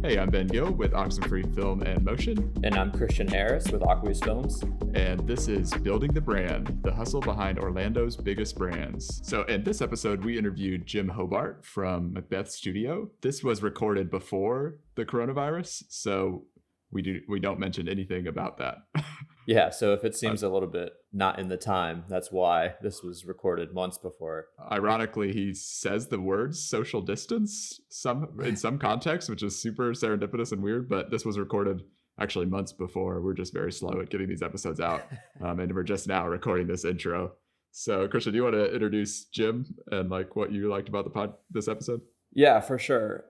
Hey, I'm Ben Gill with Oxenfree Film and Motion, And I'm Christian Harris with Aqueous Films. and this is Building the Brand, the hustle behind Orlando's biggest brands. So in this episode, we interviewed Jim Hobart from Macbeth Studio. This was recorded before the coronavirus, so we don't mention anything about that. Yeah, so if it seems a little bit not in the time, that's why this was recorded months before. Ironically, he says the words social distance in some context, which is super serendipitous and weird, but this was recorded actually months before. We're just very slow at getting these episodes out, and we're just now recording this intro. So, Christian, do you want to introduce Jim and like what you liked about this episode? Yeah, for sure.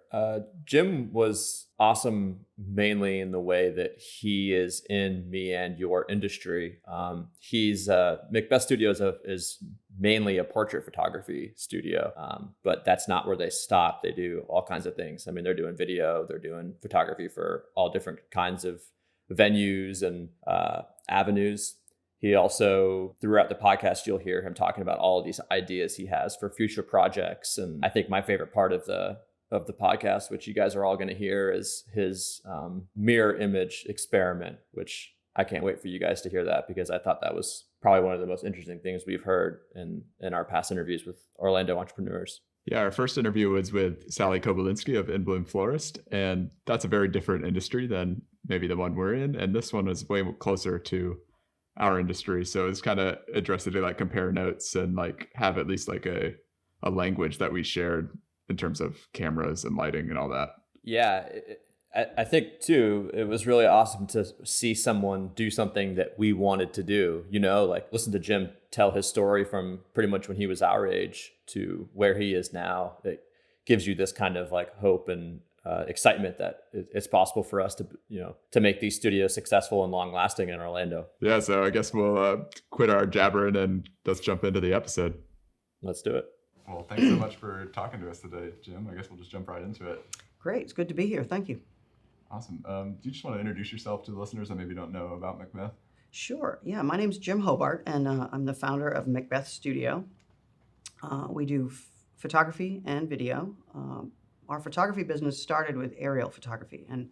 Jim was awesome mainly in the way that he is in me and your industry. He's Macbeth Studios is mainly a portrait photography studio, but that's not where they stop. They do all kinds of things. I mean, they're doing video, they're doing photography for all different kinds of venues and avenues. He also, throughout the podcast, you'll hear him talking about all of these ideas he has for future projects. And I think my favorite part of the podcast, which you guys are all going to hear, is his mirror image experiment, which I can't wait for you guys to hear that, because I thought that was probably one of the most interesting things we've heard in our past interviews with Orlando entrepreneurs. Yeah, our first interview was with Sally Kobylinski of In Bloom Florist, and that's a very different industry than maybe the one we're in. And this one was way closer to our industry, so it's kind of interesting to like compare notes and like have at least like a language that we shared in terms of cameras and lighting and all that. Yeah, I think too, it was really awesome to see someone do something that we wanted to do, like listen to Jim tell his story from pretty much when he was our age to where he is now. It gives you this kind of like hope and excitement that it's possible for us to make these studios successful and long lasting in Orlando. Yeah, so I guess we'll quit our jabbering and let's jump into the episode. Let's do it. Well, thanks so much for talking to us today, Jim. I guess we'll just jump right into it. Great, it's good to be here. Thank you. Awesome. Do you just want to introduce yourself to the listeners that maybe don't know about Macbeth? Sure. Yeah, my name's Jim Hobart, and I'm the founder of Macbeth Studio. We do photography and video. Our photography business started with aerial photography, and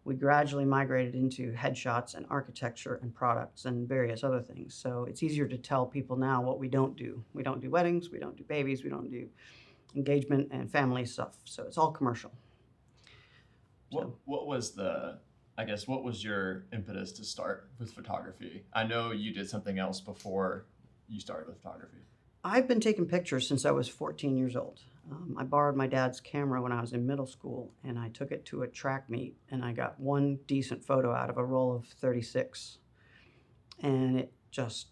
we gradually migrated into headshots and architecture and products and various other things. So it's easier to tell people now what we don't do. We don't do weddings, we don't do babies, we don't do engagement and family stuff. So it's all commercial. What was your impetus to start with photography? I know you did something else before you started with photography. I've been taking pictures since I was 14 years old. I borrowed my dad's camera when I was in middle school, and I took it to a track meet, and I got one decent photo out of a roll of 36. And it just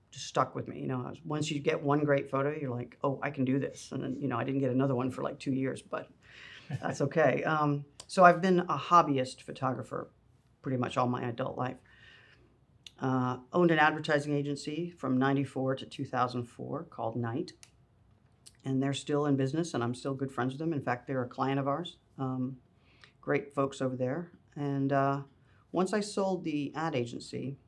stuck with me. Once you get one great photo, you're like, oh, I can do this. And then, I didn't get another one for like 2 years, but that's okay. So I've been a hobbyist photographer pretty much all my adult life. Owned an advertising agency from 94 to 2004 called Night. And they're still in business, and I'm still good friends with them. In fact, they're a client of ours. Great folks over there. And once I sold the ad agency,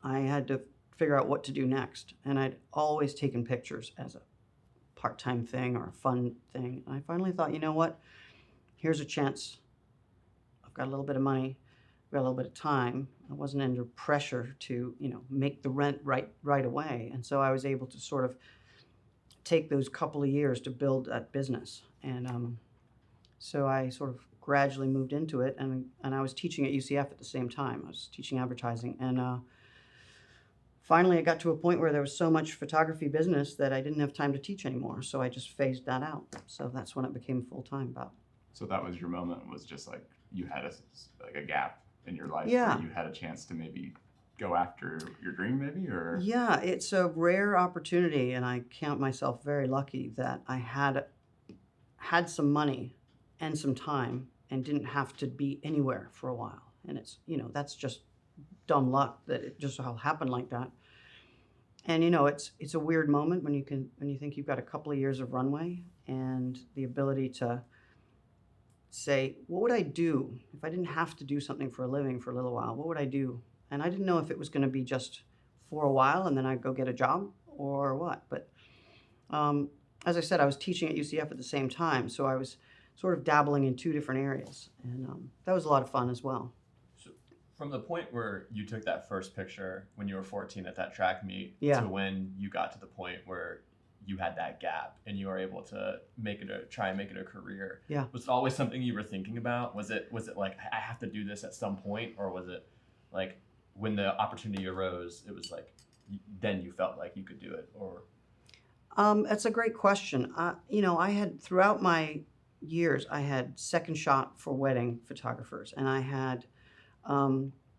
I had to figure out what to do next. And I'd always taken pictures as a part-time thing or a fun thing. And I finally thought, you know what? Here's a chance. I've got a little bit of money, I've got a little bit of time. I wasn't under pressure to, make the rent right away. And so I was able to sort of take those couple of years to build that business. And so I sort of gradually moved into it, and I was teaching at UCF at the same time. I was teaching advertising, and finally I got to a point where there was so much photography business that I didn't have time to teach anymore, so I just phased that out. So that's when it became full-time about. So that was your moment, was just like you had a gap in your life. Yeah. Where you had a chance to maybe go after your dream, maybe? Or Yeah, it's a rare opportunity, and I count myself very lucky that I had some money and some time and didn't have to be anywhere for a while. And it's, that's just dumb luck that it just all happened like that. And it's a weird moment when you think you've got a couple of years of runway and the ability to say, what would I do if I didn't have to do something for a living for a little while? What would I do? And I didn't know if it was going to be just for a while and then I'd go get a job or what. But as I said, I was teaching at UCF at the same time. So I was sort of dabbling in 2 different areas. And that was a lot of fun as well. So from the point where you took that first picture when you were 14 at that track meet Yeah. to when you got to the point where you had that gap and you were able to try and make it a career. Yeah. Was it always something you were thinking about? Was it like, I have to do this at some point? Or was it like when the opportunity arose, it was like, then you felt like you could do it? Or That's a great question. I had throughout my years, I had second shot for wedding photographers, and I had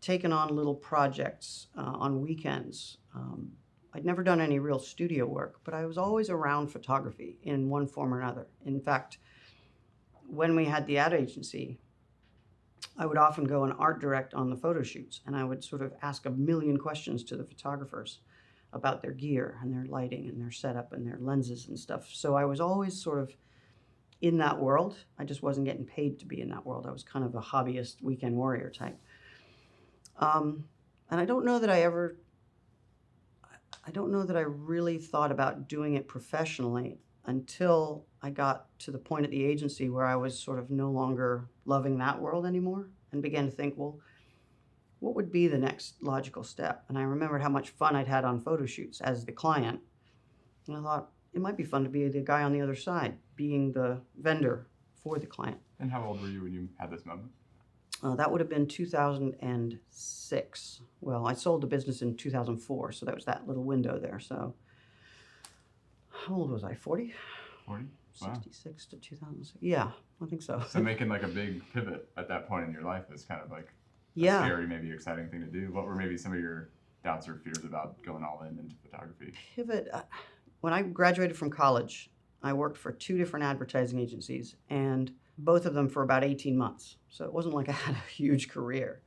taken on little projects on weekends. I'd never done any real studio work, but I was always around photography in one form or another. In fact, when we had the ad agency, I would often go and art direct on the photo shoots, and I would sort of ask a million questions to the photographers about their gear and their lighting and their setup and their lenses and stuff. So I was always sort of in that world. I just wasn't getting paid to be in that world. I was kind of a hobbyist weekend warrior type. And I don't know that I really thought about doing it professionally until I got to the point at the agency where I was sort of no longer loving that world anymore and began to think, well, what would be the next logical step? And I remembered how much fun I'd had on photo shoots as the client. And I thought it might be fun to be the guy on the other side, being the vendor for the client. And how old were you when you had this moment? That would have been 2006. Well, I sold the business in 2004, so that was that little window there. So how old was I, 40? 40? Wow. 66 to 2006. Yeah, I think so. So making like a big pivot at that point in your life is kind of like a Yeah. scary, maybe exciting thing to do. What were maybe some of your doubts or fears about going all in into photography? Pivot. When I graduated from college, I worked for 2 different advertising agencies, and both of them for about 18 months. So it wasn't like I had a huge career.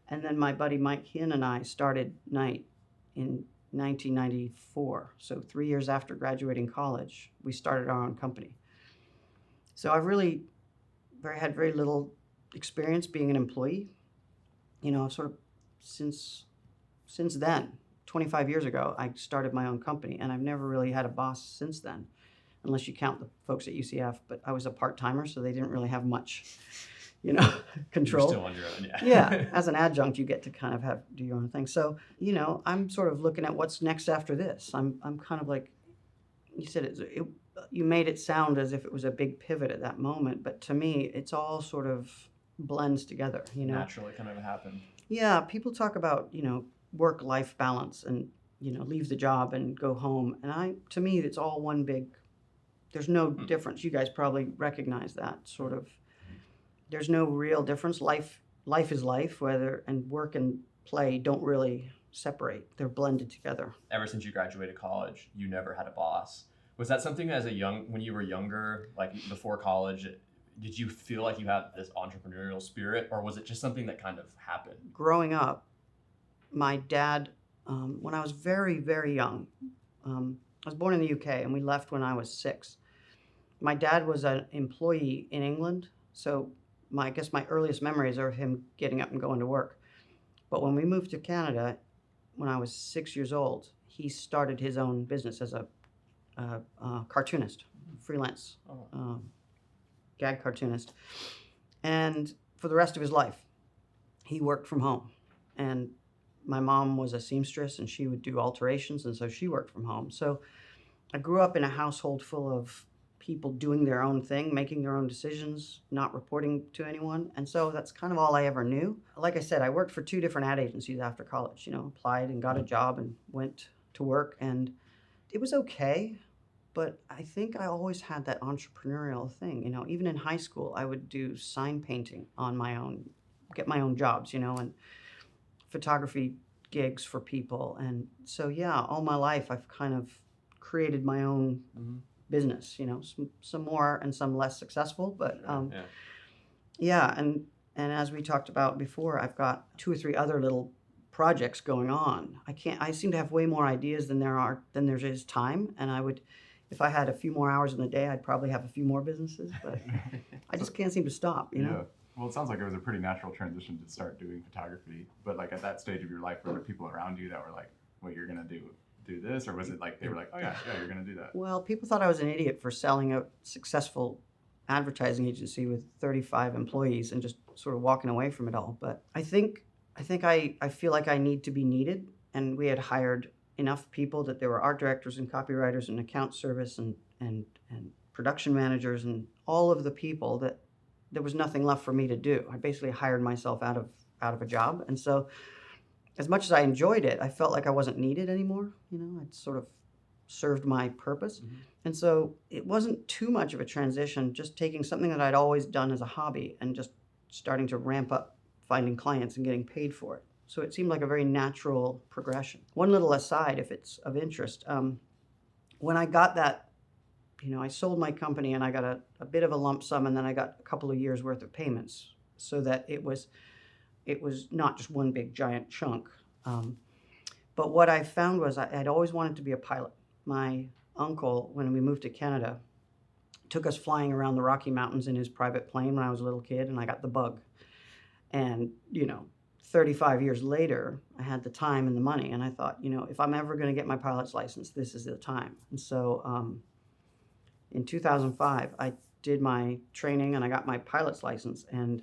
And then my buddy Mike Hinn and I started Night in 1994. So 3 years after graduating college, we started our own company. So I've really had very little experience being an employee. Sort of since then, 25 years ago, I started my own company, and I've never really had a boss since then, unless you count the folks at UCF. But I was a part-timer, so they didn't really have much, control. you're still on your own, yeah. Yeah, as an adjunct, you get to kind of do your own thing. So, I'm sort of looking at what's next after this. I'm kind of like, you said, you made it sound as if it was a big pivot at that moment, but to me, it's all sort of blends together, Naturally kind of happened. Yeah, people talk about, work-life balance and, leave the job and go home. And to me, it's all one big, there's no difference. You guys probably recognize that sort of. There's no real difference. Life is life, and work and play don't really separate. They're blended together. Ever since you graduated college, you never had a boss. Was that something when you were younger, like before college, did you feel like you had this entrepreneurial spirit, or was it just something that kind of happened? Growing up, my dad, when I was very, very young, I was born in the UK and we left when I was 6. My dad was an employee in England, so I guess my earliest memories are of him getting up and going to work. But when we moved to Canada, when I was 6 years old, he started his own business as a cartoonist, freelance gag cartoonist. And for the rest of his life, he worked from home. And my mom was a seamstress, and she would do alterations, and so she worked from home. So I grew up in a household full of people doing their own thing, making their own decisions, not reporting to anyone. And so that's kind of all I ever knew. Like I said, I worked for 2 different ad agencies after college, applied and got a job and went to work, and it was okay. But I think I always had that entrepreneurial thing, even in high school, I would do sign painting on my own, get my own jobs, and photography gigs for people. And so, yeah, all my life, I've kind of created my own business, some more and some less successful, but yeah. And as we talked about before, I've got 2 or 3 other little projects going on. I seem to have way more ideas than there is time. And if I had a few more hours in the day, I'd probably have a few more businesses, but I just can't seem to stop, Yeah. Well, it sounds like it was a pretty natural transition to start doing photography. But like at that stage of your life, were there people around you that were like, "Well, you're gonna do this," or was it like they were like, "Oh yeah, you're gonna do that"? Well, people thought I was an idiot for selling a successful advertising agency with 35 employees and just sort of walking away from it all. But I feel like I need to be needed, and we had hired enough people that there were art directors and copywriters and account service and production managers and all of the people that there was nothing left for me to do. I basically hired myself out of a job. And so as much as I enjoyed it, I felt like I wasn't needed anymore. I'd sort of served my purpose. Mm-hmm. And so it wasn't too much of a transition, just taking something that I'd always done as a hobby and just starting to ramp up finding clients and getting paid for it. So it seemed like a very natural progression. One little aside, if it's of interest, when I got that, I sold my company and I got a bit of a lump sum, and then I got a couple of years worth of payments, so that it was not just one big giant chunk. But what I found was I'd always wanted to be a pilot. My uncle, when we moved to Canada, took us flying around the Rocky Mountains in his private plane when I was a little kid, and I got the bug. And 35 years later, I had the time and the money, and I thought, if I'm ever going to get my pilot's license, this is the time. And so in 2005, I did my training and I got my pilot's license, and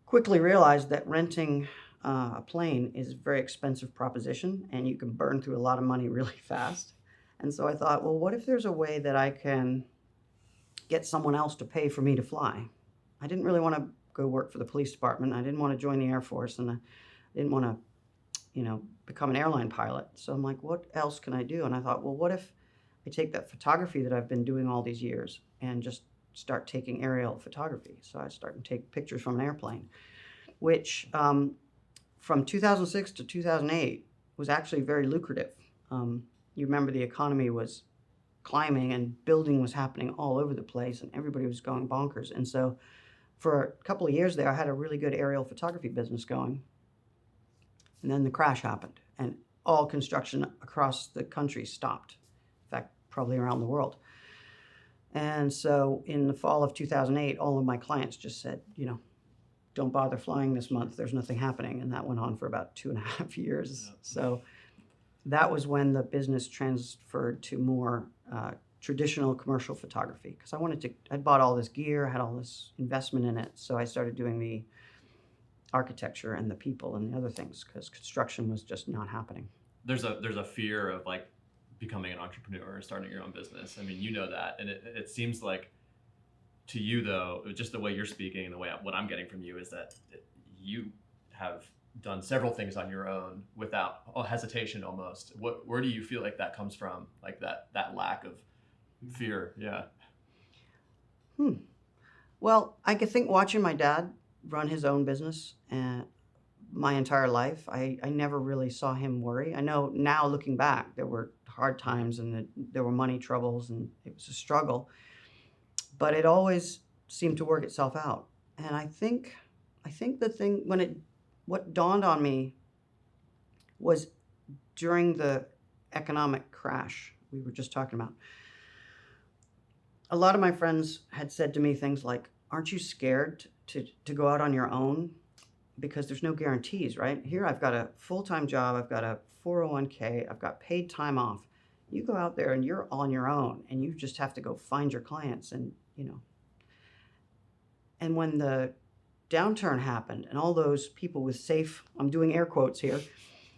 quickly realized that renting a plane is a very expensive proposition, and you can burn through a lot of money really fast. And so I thought, well, what if there's a way that I can get someone else to pay for me to fly? I didn't really want to go work for the police department. I didn't want to join the Air Force, and I didn't want to, become an airline pilot. So I'm like, what else can I do? And I thought, well, what if I take that photography that I've been doing all these years and just start taking aerial photography? So I started to take pictures from an airplane, which from 2006 to 2008 was actually very lucrative. You remember the economy was climbing and building was happening all over the place and everybody was going bonkers. And so for a couple of years there, I had a really good aerial photography business going. And then the crash happened and all construction across the country stopped. In fact, probably around the world. And so in the fall of 2008, all of my clients just said, don't bother flying this month. There's nothing happening. And that went on for about 2.5 years. Yeah. So that was when the business transferred to more traditional commercial photography, because I'd bought all this gear, I had all this investment in it. So I started doing the architecture and the people and the other things, because construction was just not happening. There's a fear of like becoming an entrepreneur or starting your own business. I mean, that, and it seems like to you though, just the way you're speaking and the way what I'm getting from you is that you have done several things on your own without hesitation almost. Where do you feel like that comes from? Like that lack of fear? Yeah. Well, I could think watching my dad run his own business my entire life, I never really saw him worry. I know now looking back, there were hard times and there were money troubles and it was a struggle, but it always seemed to work itself out. And I think the thing what dawned on me was during the economic crash we were just talking about. A lot of my friends had said to me things like, aren't you scared to go out on your own? Because there's no guarantees, right? Here I've got a full-time job, I've got a 401k, I've got paid time off. You go out there and you're on your own and you just have to go find your clients and, And when the downturn happened and all those people with safe, I'm doing air quotes here,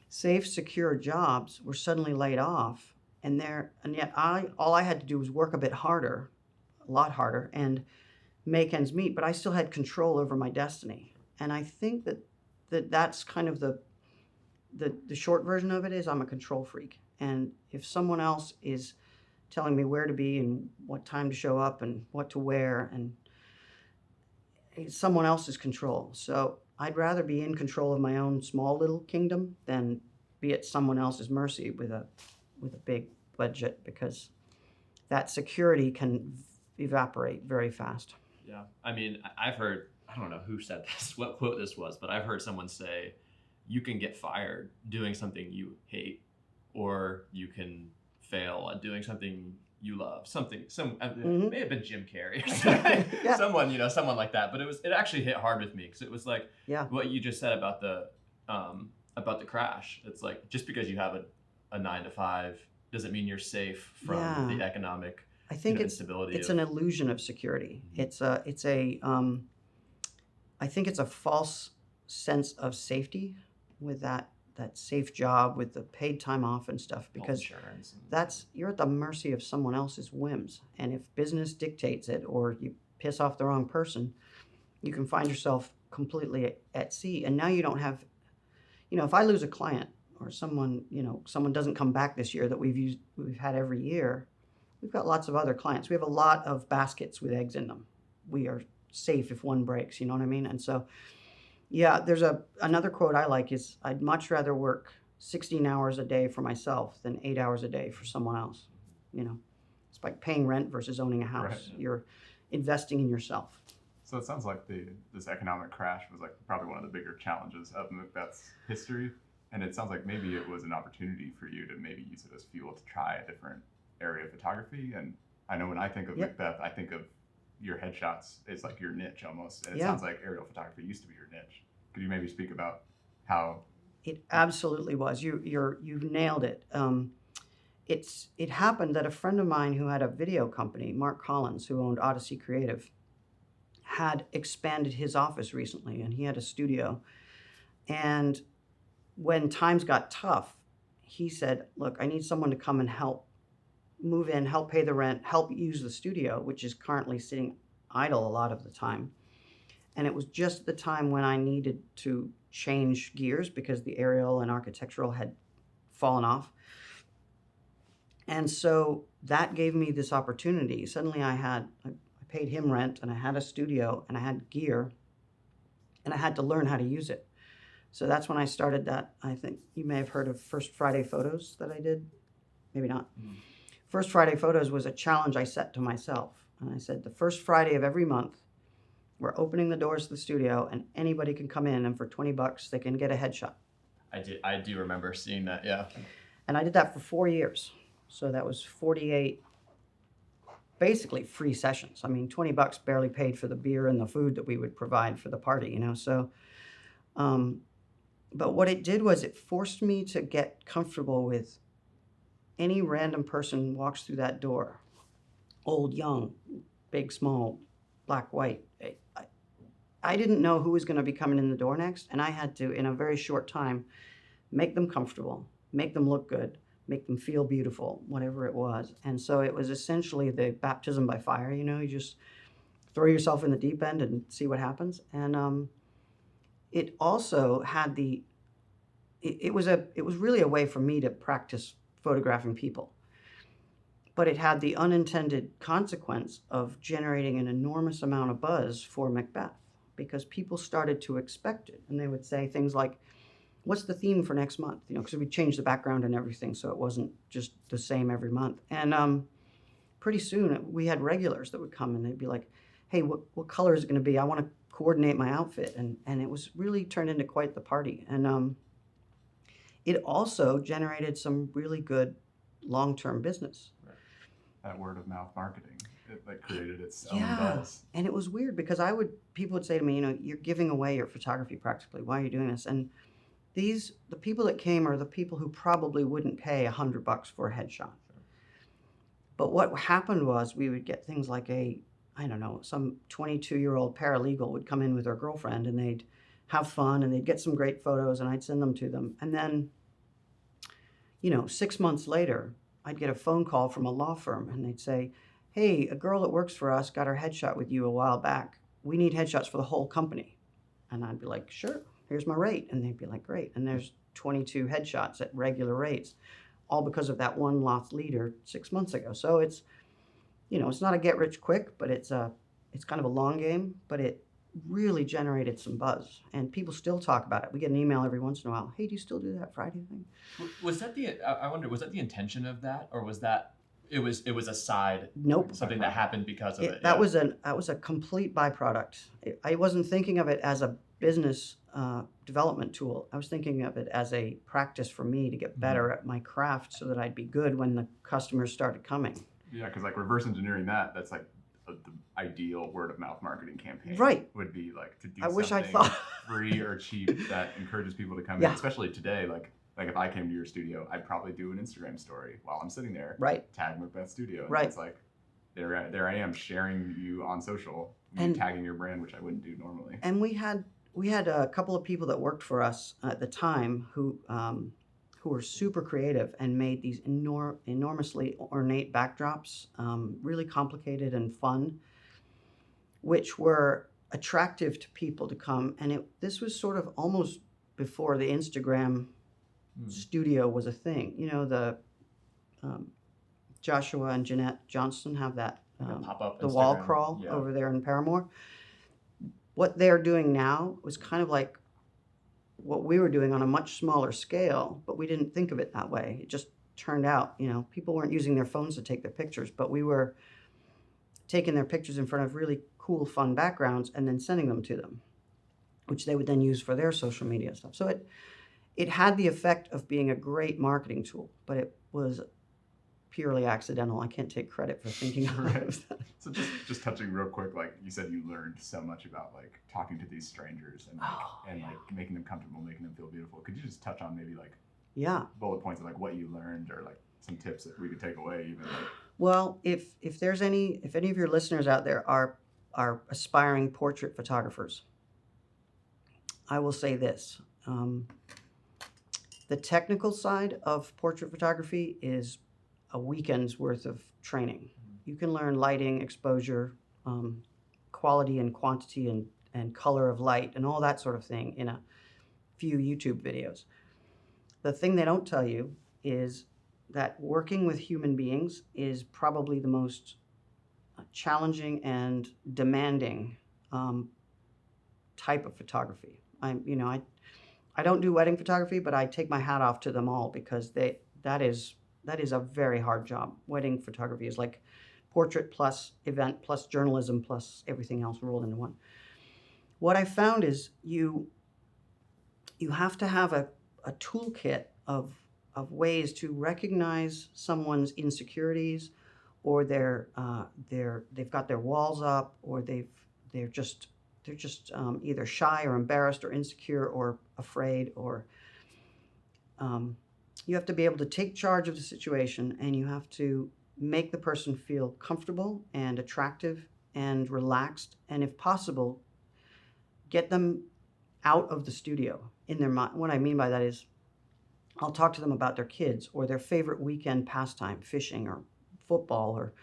safe, secure jobs were suddenly laid off, and yet all I had to do was work a bit harder, a lot harder, and make ends meet, but I still had control over my destiny. And I think that's kind of the short version of it is I'm a control freak. And if someone else is telling me where to be and what time to show up and what to wear, and it's someone else's control. So I'd rather be in control of my own small little kingdom than be at someone else's mercy with a big budget, because that security can evaporate very fast. Yeah. I mean, I've heard, I don't know who said this, what quote this was, but I've heard someone say, you can get fired doing something you hate, or you can fail at doing something you love. It may have been Jim Carrey or something. Yeah. someone like that. But it actually hit hard with me, because it was like what you just said about the crash. It's like, just because you have a 9 to 5 doesn't mean you're safe from the economic I think instability. it's an illusion of security. I think it's a false sense of safety with that safe job with the paid time off and stuff, because insurance. you're at the mercy of someone else's whims. And if business dictates it, or you piss off the wrong person, you can find yourself completely at sea. And now you don't have, if I lose a client, or someone doesn't come back this year that we've had every year, we've got lots of other clients. We have a lot of baskets with eggs in them. We are safe if one breaks, you know what I mean? And so, yeah, there's another quote I like is, I'd much rather work 16 hours a day for myself than 8 hours a day for someone else. It's like paying rent versus owning a house. Right. You're investing in yourself. So it sounds like this economic crash was like probably one of the bigger challenges of Macbeth's history. And it sounds like maybe it was an opportunity for you to maybe use it as fuel to try a different area of photography. And I know when I think of Macbeth, I think of your headshots is like your niche almost. And it sounds like aerial photography used to be your niche. Could you maybe speak about how? It absolutely was. You've nailed it. It happened that a friend of mine who had a video company, Mark Collins, who owned Odyssey Creative, had expanded his office recently, and he had a studio. And when times got tough, he said, look, I need someone to come and help move in, help pay the rent, help use the studio, which is currently sitting idle a lot of the time. And it was just the time when I needed to change gears because the aerial and architectural had fallen off. And so that gave me this opportunity. Suddenly I paid him rent, and I had a studio, and I had gear, and I had to learn how to use it. So that's when I started that. I think you may have heard of First Friday Photos that I did. Maybe not. First Friday Photos was a challenge I set to myself. And I said, the first Friday of every month, we're opening the doors to the studio, and anybody can come in, and for $20, they can get a headshot. I do remember seeing that, yeah. And I did that for 4 years. So that was 48 basically free sessions. I mean, $20 barely paid for the beer and the food that we would provide for the party, So, but what it did was it forced me to get comfortable with any random person walks through that door, old, young, big, small, black, white. I didn't know who was going to be coming in the door next, and I had to, in a very short time, make them comfortable, make them look good, make them feel beautiful, whatever it was. And so it was essentially the baptism by fire, you just throw yourself in the deep end and see what happens. And it also had it was really a way for me to practice photographing people. But it had the unintended consequence of generating an enormous amount of buzz for Macbeth, because people started to expect it. And they would say things like, what's the theme for next month? Because we changed the background and everything, so it wasn't just the same every month. And pretty soon we had regulars that would come, and they'd be like, hey, what color is it going to be? I want to coordinate my outfit. And it was really turned into quite the party. And it also generated some really good long-term business. Right. That word of mouth marketing, it like created its own buzz. And it was weird because people would say to me, you're giving away your photography practically. Why are you doing this? And the people that came are the people who probably wouldn't pay $100 for a headshot. Sure. But what happened was we would get things like some 22-year-old paralegal would come in with her girlfriend, and they'd have fun, and they'd get some great photos, and I'd send them to them. And then, 6 months later, I'd get a phone call from a law firm, and they'd say, hey, a girl that works for us got her headshot with you a while back. We need headshots for the whole company. And I'd be like, sure, here's my rate. And they'd be like, great. And there's 22 headshots at regular rates, all because of that one lost leader 6 months ago. So it's, it's not a get rich quick, but it's kind of a long game, but it really generated some buzz, and people still talk about it. We get an email every once in a while. Hey, do you still do that Friday thing? Was that I wonder, was that the intention of that, or was that it was a side? Nope. Something that happened because of it. That was a complete byproduct. I wasn't thinking of it as a business development tool. I was thinking of it as a practice for me to get better at my craft, so that I'd be good when the customers started coming. Yeah, because like reverse engineering that's like the ideal word of mouth marketing campaign. Right. Would be like to do wish I'd something thought. free or cheap that encourages people to come in. Especially today, like if I came to your studio, I'd probably do an Instagram story while I'm sitting there. Right. Tag Macbeth Studio. And right. It's like there I am sharing you on social, And- tagging your brand, which I wouldn't do normally. And we had a couple of people that worked for us at the time who were super creative and made these enormously ornate backdrops, really complicated and fun, which were attractive to people to come. And this was sort of almost before the Instagram studio was a thing. You know, the Joshua and Jeanette Johnston have that pop-up the wall Instagram. crawl Yeah. over there in Paramore. What they're doing now was kind of like what we were doing on a much smaller scale, but we didn't think of it that way. It just turned out, you know, people weren't using their phones to take their pictures, but we were taking their pictures in front of really cool, fun backgrounds and then sending them to them, which they would then use for their social media stuff. So it had the effect of being a great marketing tool, but it was purely accidental. I can't take credit for thinking of that. So just touching real quick, like you said, you learned so much about like talking to these strangers and like making them comfortable, making them feel beautiful. Could you just touch on maybe like bullet points of like what you learned or like some tips that we could take away even? Like... Well, if any of your listeners out there are aspiring portrait photographers, I will say this. The technical side of portrait photography is a weekend's worth of training. You can learn lighting, exposure, quality and quantity and color of light and all that sort of thing in a few YouTube videos. The thing they don't tell you is that working with human beings is probably the most challenging and demanding type of photography. I don't do wedding photography, but I take my hat off to them all because that is a very hard job. Wedding photography is like portrait plus event plus journalism plus everything else rolled into one. What I found is you have to have a toolkit of ways to recognize someone's insecurities, or they've got their walls up, or they're just either shy or embarrassed or insecure or afraid, or you have to be able to take charge of the situation, and you have to make the person feel comfortable and attractive and relaxed, and if possible, get them out of the studio in their mind. What I mean by that is I'll talk to them about their kids or their favorite weekend pastime, fishing or football or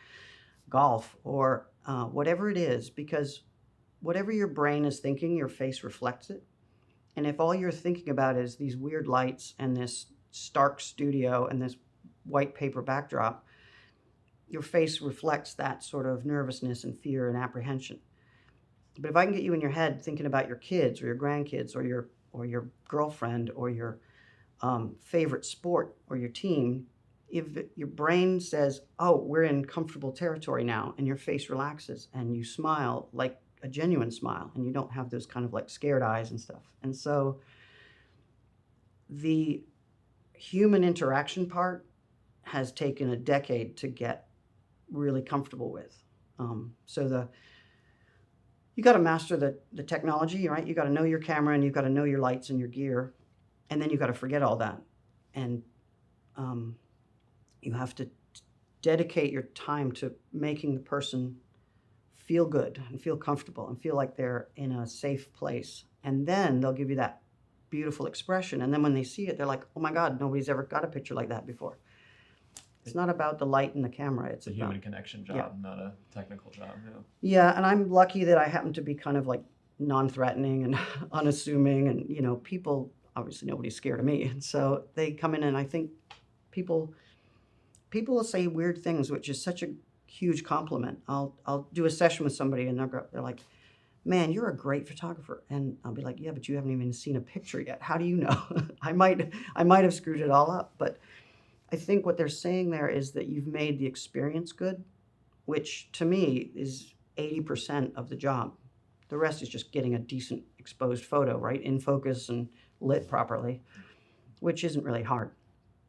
golf or whatever it is, because whatever your brain is thinking, your face reflects it. And if all you're thinking about is these weird lights and this stark studio and this white paper backdrop, your face reflects that sort of nervousness and fear and apprehension. But if I can get you in your head thinking about your kids or your grandkids or your girlfriend or your favorite sport or your team, if your brain says, oh, we're in comfortable territory now, and your face relaxes and you smile like a genuine smile and you don't have those kind of like scared eyes and stuff. And so the human interaction part has taken a decade to get really comfortable with. You got to master the technology, right? You got to know your camera and you've got to know your lights and your gear, and then you got to forget all that. And you have to dedicate your time to making the person feel good and feel comfortable and feel like they're in a safe place. And then they'll give you that beautiful expression. And then when they see it, they're like, oh my God, nobody's ever got a picture like that before. It's not about the light and the camera. It's a about human connection job, not a technical job. Yeah, and I'm lucky that I happen to be kind of like non-threatening and unassuming, and people, obviously nobody's scared of me, and so they come in, and I think people will say weird things, which is such a huge compliment. I'll do a session with somebody, and they're like, man, you're a great photographer, and I'll be like, yeah, but you haven't even seen a picture yet. How do you know? I might have screwed it all up, but I think what they're saying there is that you've made the experience good, which to me is 80% of the job. The rest is just getting a decent exposed photo, right? In focus and lit properly, which isn't really hard.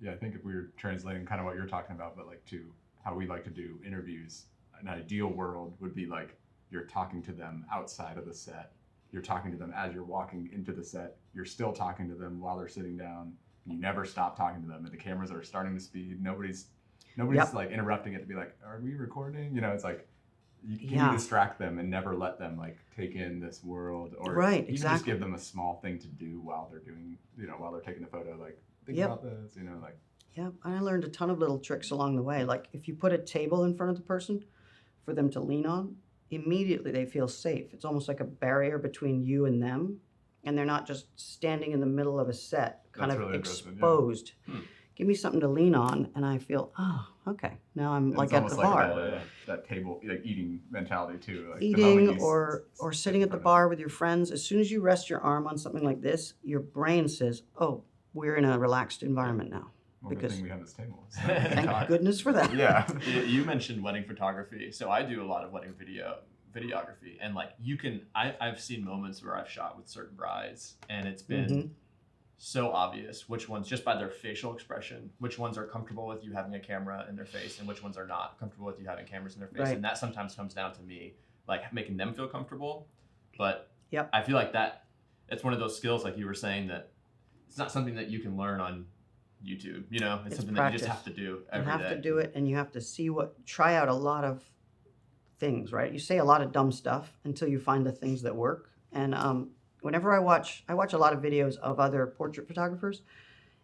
Yeah, I think if we were translating kind of what you're talking about, but like to how we like to do interviews, an ideal world would be like you're talking to them outside of the set. You're talking to them as you're walking into the set. You're still talking to them while they're sitting down. You never stop talking to them, and the cameras are starting to speed. Nobody's Nobody's Yep. like interrupting it to be like, are we recording? You know, it's like, can Yeah. you distract them and never let them like take in this world, or Right, even just exactly. give them a small thing to do while they're doing, while they're taking the photo, like think Yep. about this, like. Yeah, I learned a ton of little tricks along the way. Like if you put a table in front of the person for them to lean on, immediately they feel safe. It's almost like a barrier between you and them, and they're not just standing in the middle of a set, kind That's of really interesting, yeah. exposed. Hmm. Give me something to lean on, and I feel, oh, okay, now I'm And like it's at almost the like bar. that table, like eating mentality too. Like the Eating moment you or sit sitting in at the front of- bar with your friends, as soon as you rest your arm on something like this, your brain says, oh, we're in a relaxed environment now. Well, good because- thing we have this table. So Thank goodness for that. Yeah. You mentioned wedding photography, so I do a lot of wedding videography, and like I've seen moments where I've shot with certain brides, and it's been Mhm. so obvious which ones, just by their facial expression, which ones are comfortable with you having a camera in their face, and which ones are not comfortable with you having cameras in their face, Right. and that sometimes comes down to me like making them feel comfortable. But Yep. I feel like it's one of those skills, like you were saying, that it's not something that you can learn on YouTube. It's It's something that you practice. just have to do You every have day. to do it, and you have to try out a lot of things, right? You say a lot of dumb stuff until you find the things that work. And whenever I watch a lot of videos of other portrait photographers,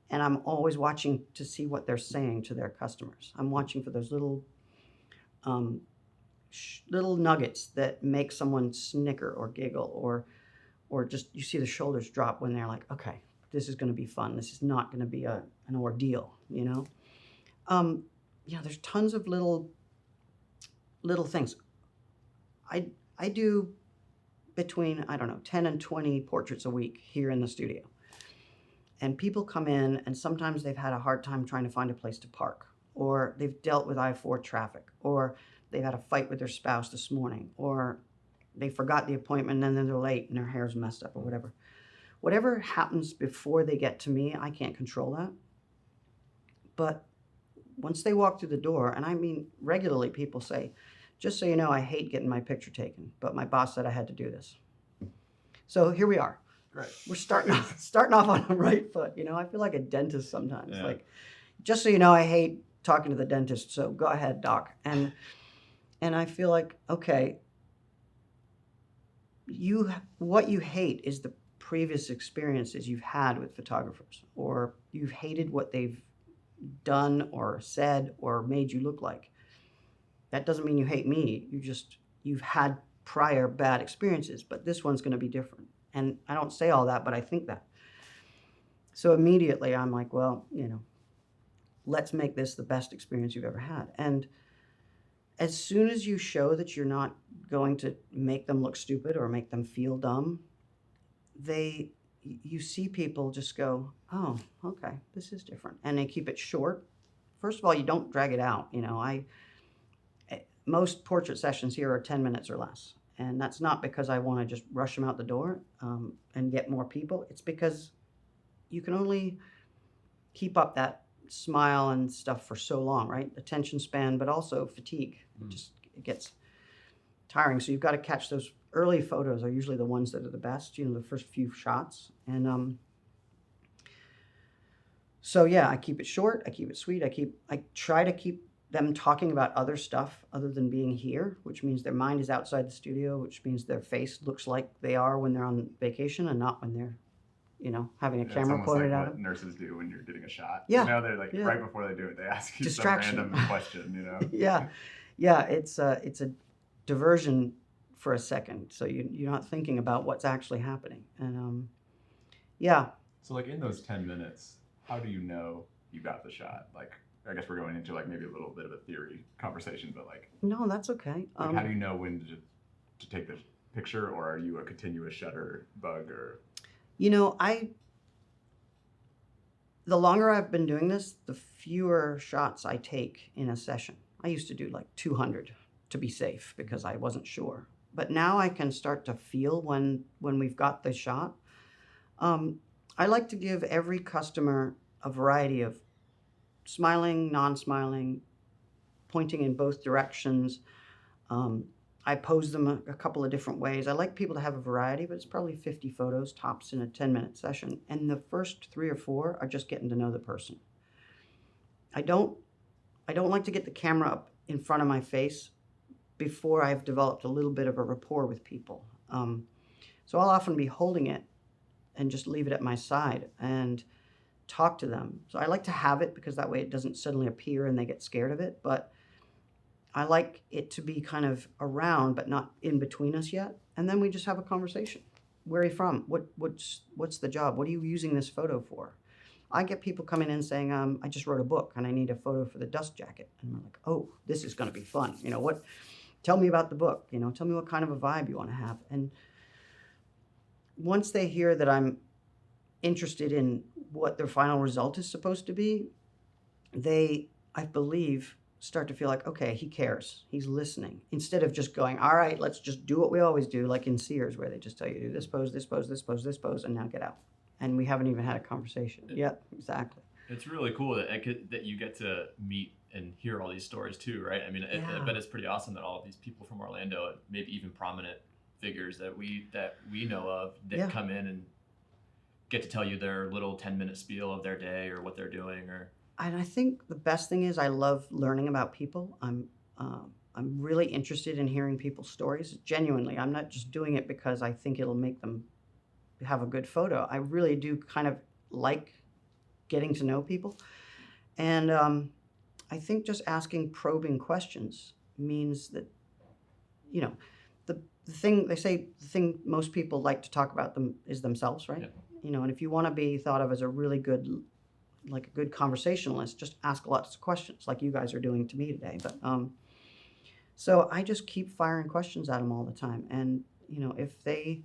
and I'm always watching to see what they're saying to their customers. I'm watching for those little little nuggets that make someone snicker or giggle, or just you see the shoulders drop when they're like, okay, this is going to be fun. This is not going to be an ordeal, there's tons of little things. I do between, I don't know, 10 and 20 portraits a week here in the studio. And people come in, and sometimes they've had a hard time trying to find a place to park, or they've dealt with I-4 traffic, or they've had a fight with their spouse this morning, or they forgot the appointment and then they're late and their hair's messed up, or whatever. Whatever happens before they get to me, I can't control that. But once they walk through the door, and I mean regularly, people say, just so you know, I hate getting my picture taken, but my boss said I had to do this. So here we are. Great. We're starting off on the right foot. I feel like a dentist sometimes. Yeah. Like, just so you know, I hate talking to the dentist, so go ahead, doc. And I feel like, okay, what you hate is the previous experiences you've had with photographers, or you've hated what they've done or said or made you look like. That doesn't mean you hate me. You've had prior bad experiences, but this one's going to be different. And I don't say all that, but I think that. So immediately I'm like, well, let's make this the best experience you've ever had. And as soon as you show that you're not going to make them look stupid or make them feel dumb, you see people just go, oh, okay, this is different. And they keep it short. First of all, you don't drag it out. Most portrait sessions here are 10 minutes or less. And that's not because I want to just rush them out the door and get more people. It's because you can only keep up that smile and stuff for so long, right? Attention span, but also fatigue. It gets tiring. So you've got to catch those early photos are usually the ones that are the best, the first few shots. And so yeah, I keep it short. I keep it sweet. I try to keep them talking about other stuff other than being here, which means their mind is outside the studio, which means their face looks like they are when they're on vacation and not when they're, having a camera it's pointed like at what them. nurses do when you're getting a shot. Yeah. They're like, Yeah. right before they do it, they ask you Distraction. some random question, Yeah, it's a diversion for a second, so you're not thinking about what's actually happening. And yeah. So like in those 10 minutes, how do you know you got the shot? Like, I guess we're going into like maybe a little bit of a theory conversation, but like, No, that's okay. how do you know when to take the picture, or are you a continuous shutter bug, or? The longer I've been doing this, the fewer shots I take in a session. I used to do like 200 to be safe because I wasn't sure. But now I can start to feel when we've got the shot. I like to give every customer a variety of smiling, non-smiling, pointing in both directions. I pose them a couple of different ways. I like people to have a variety, but it's probably 50 photos tops in a 10-minute session. And the first 3 or 4 are just getting to know the person. I don't I don't like to get the camera up in front of my face before I've developed a little bit of a rapport with people. So I'll often be holding it and just leave it at my side and talk to them. So I like to have it because that way it doesn't suddenly appear and they get scared of it. But I like it to be kind of around, but not in between us yet. And then we just have a conversation. Where are you from? What's the job? What are you using this photo for? I get people coming in saying, I just wrote a book and I need a photo for the dust jacket. And we're like, oh, this is going to be fun. Tell me about the book. Tell me what kind of a vibe you want to have. And once they hear that I'm interested in what their final result is supposed to be, they, I believe, start to feel like, okay, he cares. He's listening. Instead of just going, all right, let's just do what we always do, like in Sears, where they just tell you, do this pose, this pose, this pose, this pose, and now get out. And we haven't even had a conversation. Yep, exactly. It's really cool that you get to meet and hear all these stories too, right? I mean, Yeah. I bet it's pretty awesome that all of these people from Orlando, maybe even prominent figures that we know of, that Yeah. come in and get to tell you their little 10-minute spiel of their day or what they're doing. And I think the best thing is I love learning about people. I'm really interested in hearing people's stories. Genuinely, I'm not just doing it because I think it'll make them have a good photo. I really do kind of like getting to know people. And I think just asking probing questions means that, the thing they say, the thing most people like to talk about them is themselves, right? Yeah. And if you want to be thought of as a really good, like a good conversationalist, just ask lots of questions like you guys are doing to me today. But so I just keep firing questions at them all the time. And, if they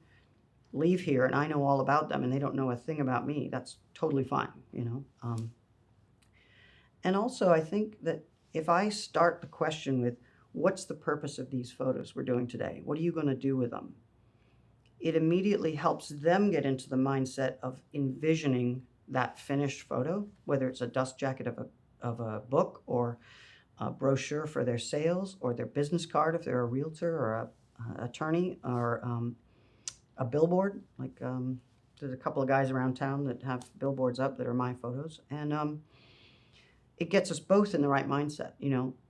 leave here and I know all about them and they don't know a thing about me, that's totally fine, And also I think that if I start the question with, what's the purpose of these photos we're doing today? What are you going to do with them? It immediately helps them get into the mindset of envisioning that finished photo, whether it's a dust jacket of a book or a brochure for their sales or their business card if they're a realtor or a attorney or a billboard. Like there's a couple of guys around town that have billboards up that are my photos. And it gets us both in the right mindset.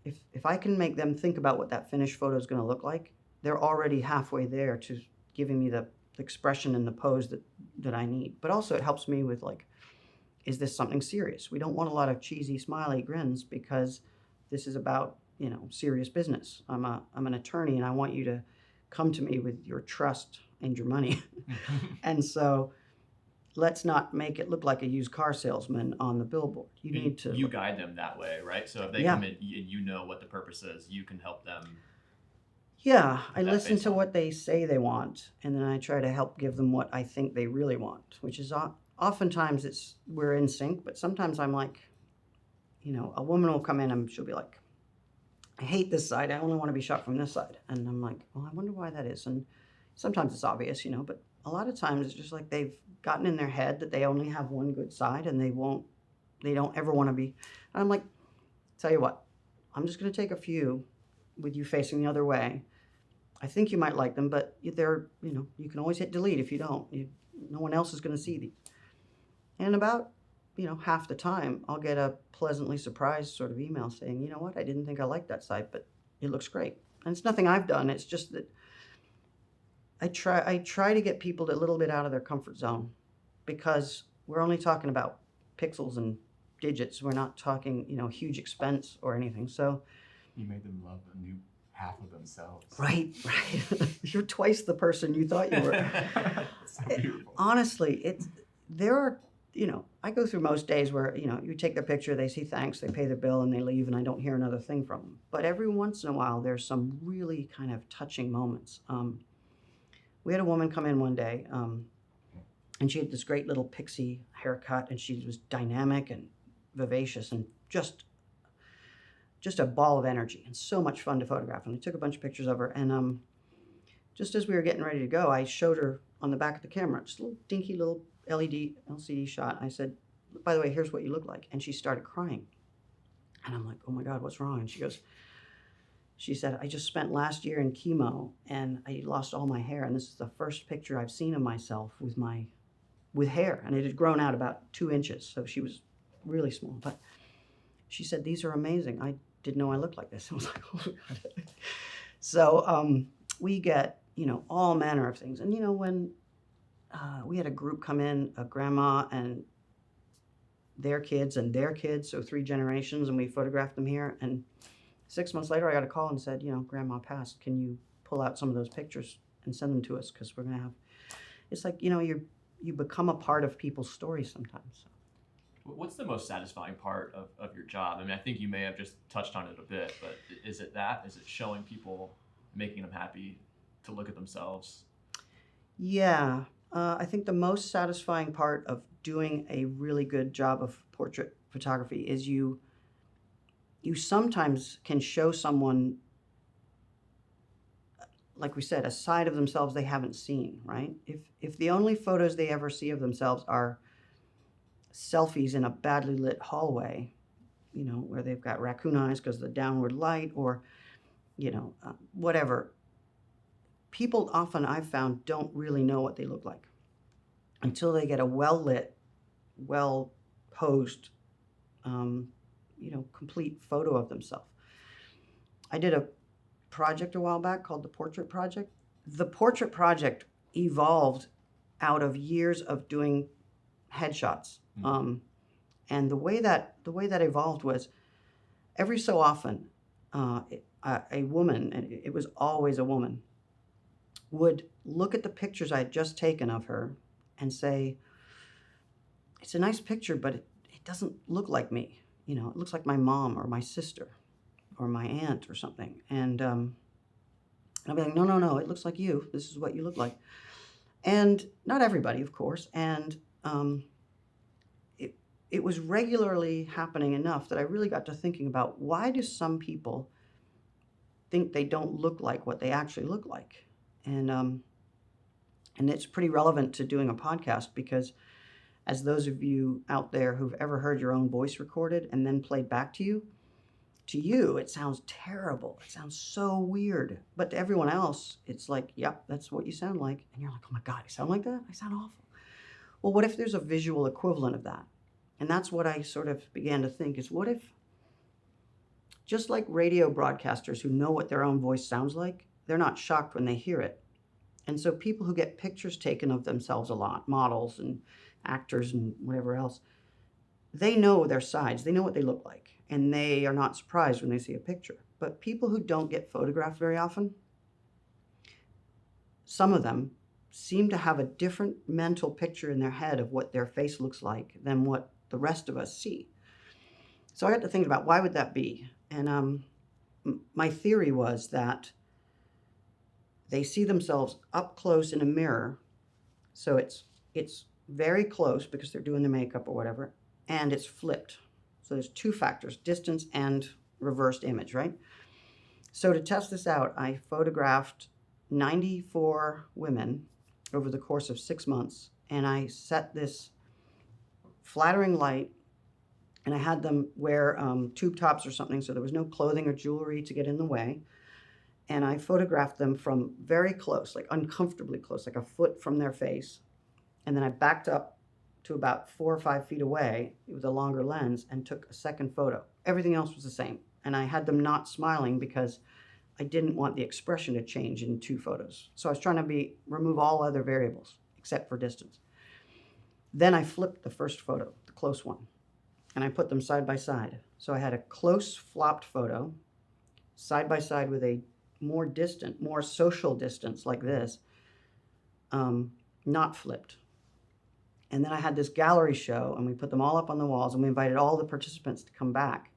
If I can make them think about what that finished photo is going to look like, they're already halfway there to giving me the expression and the pose that I need. But also it helps me with like, is this something serious? We don't want a lot of cheesy smiley grins because this is about, serious business. I'm an attorney and I want you to come to me with your trust and your money. And so let's not make it look like a used car salesman on the billboard. You guide them that way, right? So if they come in and you know what the purpose is, you can help them. Yeah, I listen based to on- what they say they want, and then I try to help give them what I think they really want, which is oftentimes we're in sync, but sometimes I'm like, a woman will come in and she'll be like, I hate this side. I only want to be shot from this side. And I'm like, well, I wonder why that is. And sometimes it's obvious, but a lot of times it's just like they've gotten in their head that they only have one good side and they don't ever want to be. And I'm like, tell you what, I'm just going to take a few with you facing the other way. I think you might like them, but you can always hit delete if you don't. No one else is going to see these. And about, half the time, I'll get a pleasantly surprised sort of email saying, you know what, I didn't think I liked that side, but it looks great. And it's nothing I've done. It's just that I try to get people a little bit out of their comfort zone because we're only talking about pixels and digits. We're not talking, huge expense or anything. So You made them love a new half of themselves. right. You're twice the person you thought you were. So beautiful. Honestly, there are, I go through most days where, you take their picture, they say thanks, they pay their bill and they leave and I don't hear another thing from them. But every once in a while, there's some really kind of touching moments. We had a woman come in one day and she had this great little pixie haircut and she was dynamic and vivacious and just a ball of energy and so much fun to photograph. And I took a bunch of pictures of her. And just as we were getting ready to go, I showed her on the back of the camera, just a little dinky little LCD shot. I said, by the way, here's what you look like. And she started crying. And I'm like, oh my God, what's wrong? And she said, I just spent last year in chemo and I lost all my hair. And this is the first picture I've seen of myself with hair. And it had grown out about 2 inches. So she was really small. But She said, "These are amazing. I didn't know I looked like this." I was like, "Oh my God." So we get, all manner of things. And, when we had a group come in, a grandma and their kids, so 3 generations, and we photographed them here. And 6 months later, I got a call and said, Grandma passed. Can you pull out some of those pictures and send them to us? Because we're going to have, it's like, you become a part of people's stories sometimes. What's the most satisfying part of your job? I mean, I think you may have just touched on it a bit, but is it that? Is it showing people, making them happy to look at themselves? Yeah. I think the most satisfying part of doing a really good job of portrait photography is you sometimes can show someone, like we said, a side of themselves they haven't seen, right? If the only photos they ever see of themselves are selfies in a badly lit hallway, where they've got raccoon eyes because of the downward light, or, whatever. People often, I've found, don't really know what they look like until they get a well-lit, well-posed, complete photo of themselves. I did a project a while back called the Portrait Project. The Portrait Project evolved out of years of doing headshots. And the way that evolved was every so often a woman, and it was always a woman, would look at the pictures I had just taken of her and say, "It's a nice picture, but it doesn't look like me. It looks like my mom or my sister or my aunt or something." And I'll be like, no, it looks like you. This is what you look like. And not everybody, of course. And it was regularly happening enough that I really got to thinking about, why do some people think they don't look like what they actually look like? And it's pretty relevant to doing a podcast, because as those of you out there who've ever heard your own voice recorded and then played back to you, it sounds terrible. It sounds so weird. But to everyone else, it's like, yep, that's what you sound like. And you're like, oh my God, I sound like that? I sound awful. Well, what if there's a visual equivalent of that? And that's what I sort of began to think is, what if, just like radio broadcasters who know what their own voice sounds like, they're not shocked when they hear it. And so people who get pictures taken of themselves a lot, models and actors and whatever else, they know their sides, they know what they look like, and they are not surprised when they see a picture. But people who don't get photographed very often, some of them seem to have a different mental picture in their head of what their face looks like than what the rest of us see. So I got to think about, why would that be? And my theory was that they see themselves up close in a mirror, so it's very close because they're doing the makeup or whatever, and it's flipped. So there's 2 factors, distance and reversed image, right? So to test this out, I photographed 94 women over the course of 6 months, and I set this flattering light, and I had them wear tube tops or something, so there was no clothing or jewelry to get in the way. And I photographed them from very close, like uncomfortably close, like a foot from their face. And then I backed up to about 4 or 5 feet away with a longer lens and took a second photo. Everything else was the same. And I had them not smiling because I didn't want the expression to change in 2 photos. So I was trying to remove all other variables except for distance. Then I flipped the first photo, the close one, and I put them side by side. So I had a close flopped photo side by side with a more distant, more social distance like this, not flipped. And then I had this gallery show, and we put them all up on the walls, and we invited all the participants to come back.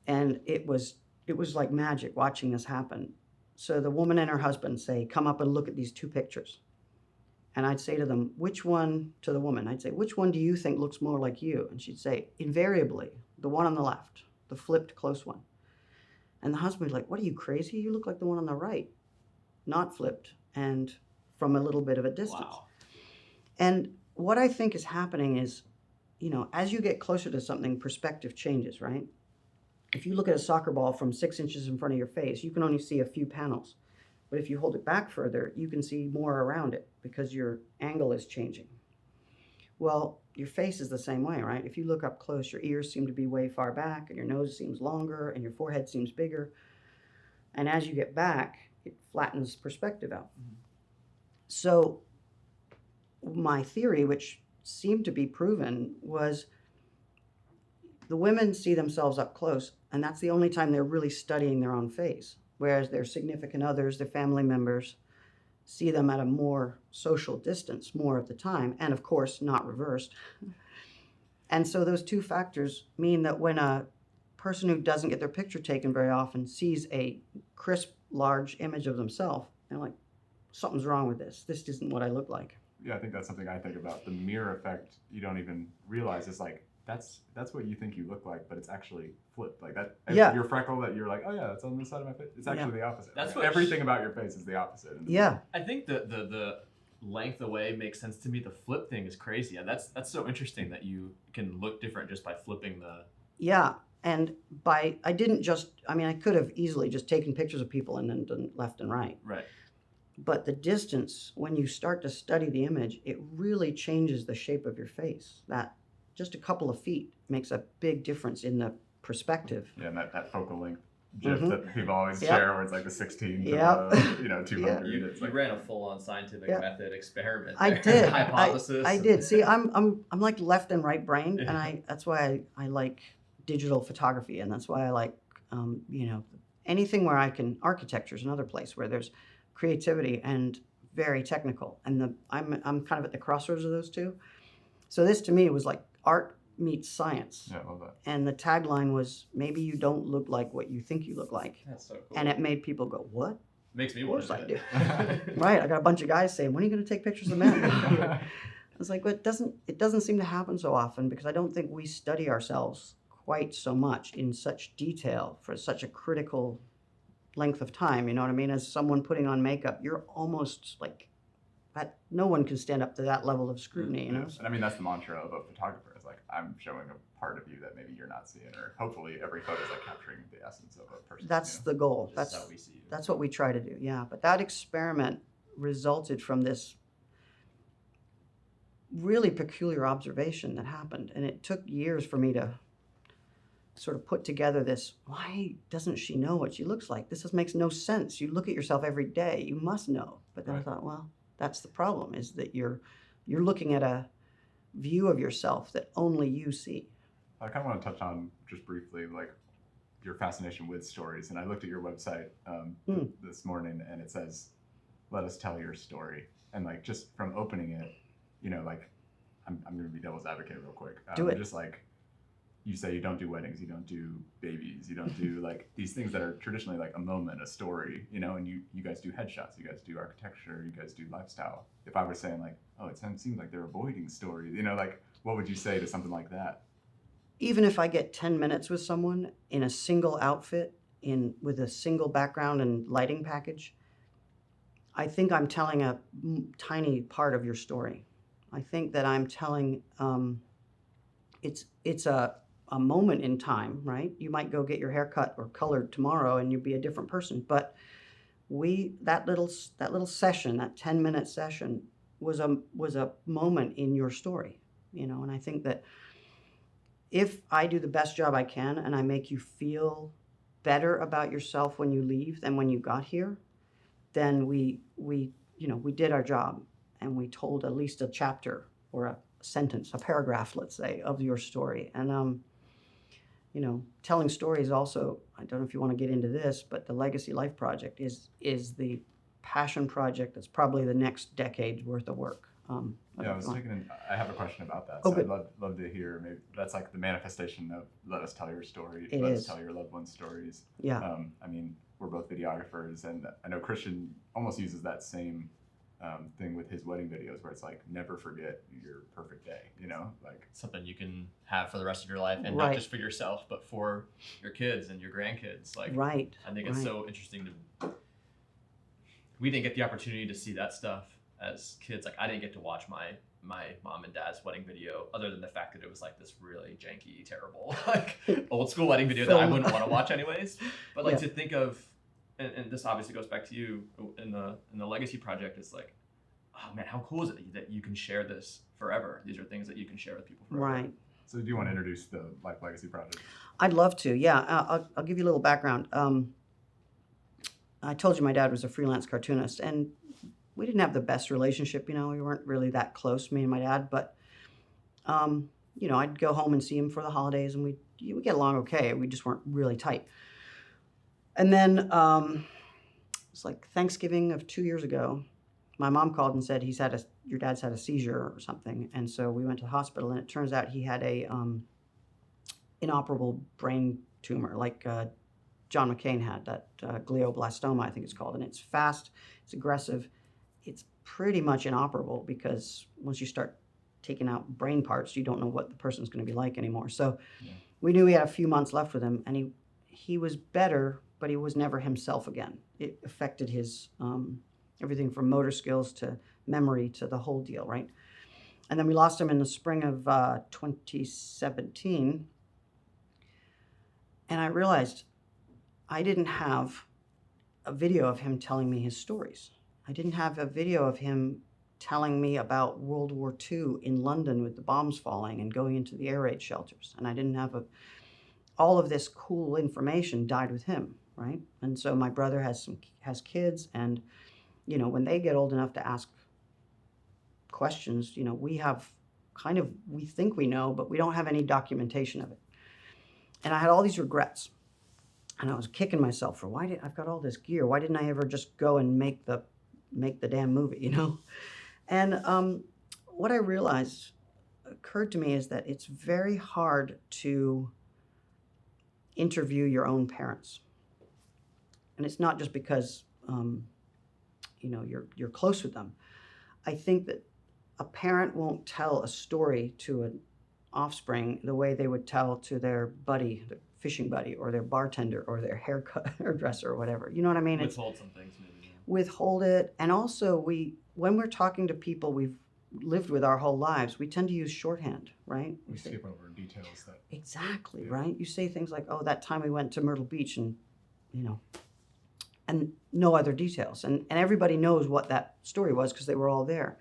And it was like magic watching this happen. So the woman and her husband say, "Come up and look at these 2 pictures." And I'd say to them, which one, to the woman, I'd say, "Which one do you think looks more like you?" And she'd say, invariably, the one on the left, the flipped close one. And the husband would be like, "What, are you crazy? You look like the one on the right, not flipped and from a little bit of a distance." Wow. And what I think is happening is, as you get closer to something, perspective changes, right? If you look at a soccer ball from 6 inches in front of your face, you can only see a few panels. But if you hold it back further, you can see more around it because your angle is changing. Well, your face is the same way, right? If you look up close, your ears seem to be way far back, and your nose seems longer, and your forehead seems bigger. And as you get back, it flattens perspective out. So my theory, which seemed to be proven, was the women see themselves up close, and that's the only time they're really studying their own face, whereas their significant others, their family members, see them at a more social distance more of the time, and of course not reversed. And so those two factors mean that when a person who doesn't get their picture taken very often sees a crisp, large image of themselves, they're like, something's wrong with this. This isn't what I look like. Yeah, I think that's something I think about. The mirror effect, you don't even realize. It's like, that's what you think you look like, but it's actually flipped. Like that, Yeah. your freckle that you're like, oh yeah, that's on the side of my face. It's actually the opposite. That's Like, what everything about your face is the opposite. Yeah. I think the length away makes sense to me. The flip thing is crazy. And that's so interesting that you can look different just by flipping the. Yeah. And I could have easily just taken pictures of people and then done left and right. Right. But the distance, when you start to study the image, it really changes the shape of your face. That just a couple of feet makes a big difference in the perspective. Yeah, and that focal length GIF Mhm. that people always Yep. share, where it's like the 16 to Yep. the 200. You It's like, ran a full-on scientific Yeah. method experiment. I there. did. Hypothesis. I did. See, I'm like left and right brained, and that's why I like digital photography, and that's why I like anything where I can. Architecture is another place where there's creativity and very technical, and I'm kind of at the crossroads of those two. So this to me was like art meets science. yeah, I love that. And the tagline was, maybe you don't look like what you think you look like. That's so cool. And it made people go, what? makes me Of want course to I do do. it. Right, I got a bunch of guys saying, when are you going to take pictures of men? I was like, well, it doesn't seem to happen so often, because I don't think we study ourselves quite so much in such detail for such a critical length of time. You know what I mean? As someone putting on makeup, you're almost like that. No one can stand up to that level of scrutiny, you know? And I mean, that's the mantra of a photographer. It's like, I'm showing a part of you that maybe you're not seeing, or hopefully every photo is like capturing the essence of a person. That's you know? the goal. Just That's how we see you. That's what we try to do, yeah. But that experiment resulted from this really peculiar observation that happened. And it took years for me to sort of put together this, why doesn't she know what she looks like? This just makes no sense. You look at yourself every day, you must know. But then I thought, well, that's the problem, is that you're looking at a view of yourself that only you see. I kind of want to touch on just briefly, like, your fascination with stories. And I looked at your website this morning, and it says, let us tell your story. And like, just from opening it, like, I'm going to be devil's advocate real quick. Do it. Just like, you say you don't do weddings, you don't do babies, you don't do like these things that are traditionally like a moment, a story, and you guys do headshots, you guys do architecture, you guys do lifestyle. If I was saying like, oh, it seems like they're avoiding stories, like, what would you say to something like that? Even if I get 10 minutes with someone in a single outfit, with a single background and lighting package, I think I'm telling a tiny part of your story. I think that I'm telling, it's a moment in time, right? You might go get your hair cut or colored tomorrow and you'll be a different person. But that little session, that 10-minute session, was a moment in your story, and I think that if I do the best job I can and I make you feel better about yourself when you leave than when you got here, then we did our job, and we told at least a chapter or a sentence, a paragraph, let's say, of your story. And telling stories also, I don't know if you want to get into this, but the Legacy Life Project is the passion project that's probably the next decade's worth of work. I have a question about that. Oh, So good. I'd love to hear, maybe that's like the manifestation of let us tell your story, It let is. us tell your loved one's stories. Yeah. I mean, we're both videographers, and I know Christian almost uses that same thing with his wedding videos, where it's like, never forget your perfect day, like. Something you can have for the rest of your life, and Right. not just for yourself, but for your kids and your grandkids. Like, Right. I think it's right. so interesting we didn't get the opportunity to see that stuff as kids. Like, I didn't get to watch my mom and dad's wedding video, other than the fact that it was like this really janky, terrible, like old school wedding video that I Film. wouldn't want to watch anyways. But like, Yeah. to think of, and this obviously goes back to you in the Legacy Project, is like, oh man, how cool is it that you can share this forever? These are things that you can share with people forever. Right. So do you want to introduce the Life Legacy Project? I'd love to. Yeah, I'll give you a little background. I told you my dad was a freelance cartoonist, and we didn't have the best relationship. We weren't really that close, me and my dad. But I'd go home and see him for the holidays, and we get along okay. We just weren't really tight. And then it's like Thanksgiving of 2 years ago. My mom called and said your dad's had a seizure or something, and so we went to the hospital, and it turns out he had a inoperable brain tumor, like John McCain had, that glioblastoma, I think it's called, and it's fast, it's aggressive, it's pretty much inoperable because once you start taking out brain parts, you don't know what the person's going to be like anymore. So we knew we had a few months left with him, and he was better, but he was never himself again. It affected his everything from motor skills to memory to the whole deal, right? And then we lost him in the spring of 2017. And I realized I didn't have a video of him telling me his stories. I didn't have a video of him telling me about World War II in London with the bombs falling and going into the air raid shelters. And I didn't have all of this cool information died with him, right? And so my brother has kids, and when they get old enough to ask questions, we think we know, but we don't have any documentation of it. And I had all these regrets, and I was kicking myself for I've got all this gear. Why didn't I ever just go and make the damn movie, And what I realized occurred to me is that it's very hard to interview your own parents. And it's not just because, you're close with them. I think that a parent won't tell a story to an offspring the way they would tell to their buddy, their fishing buddy, or their bartender, or their hairdresser, or whatever. You know what I mean? Withhold some things, maybe. Yeah. Withhold it. And also, when we're talking to people we've lived with our whole lives, we tend to use shorthand, right? We skip over details that... Exactly, right? You say things like, oh, that time we went to Myrtle Beach, and, and no other details. And everybody knows what that story was because they were all there.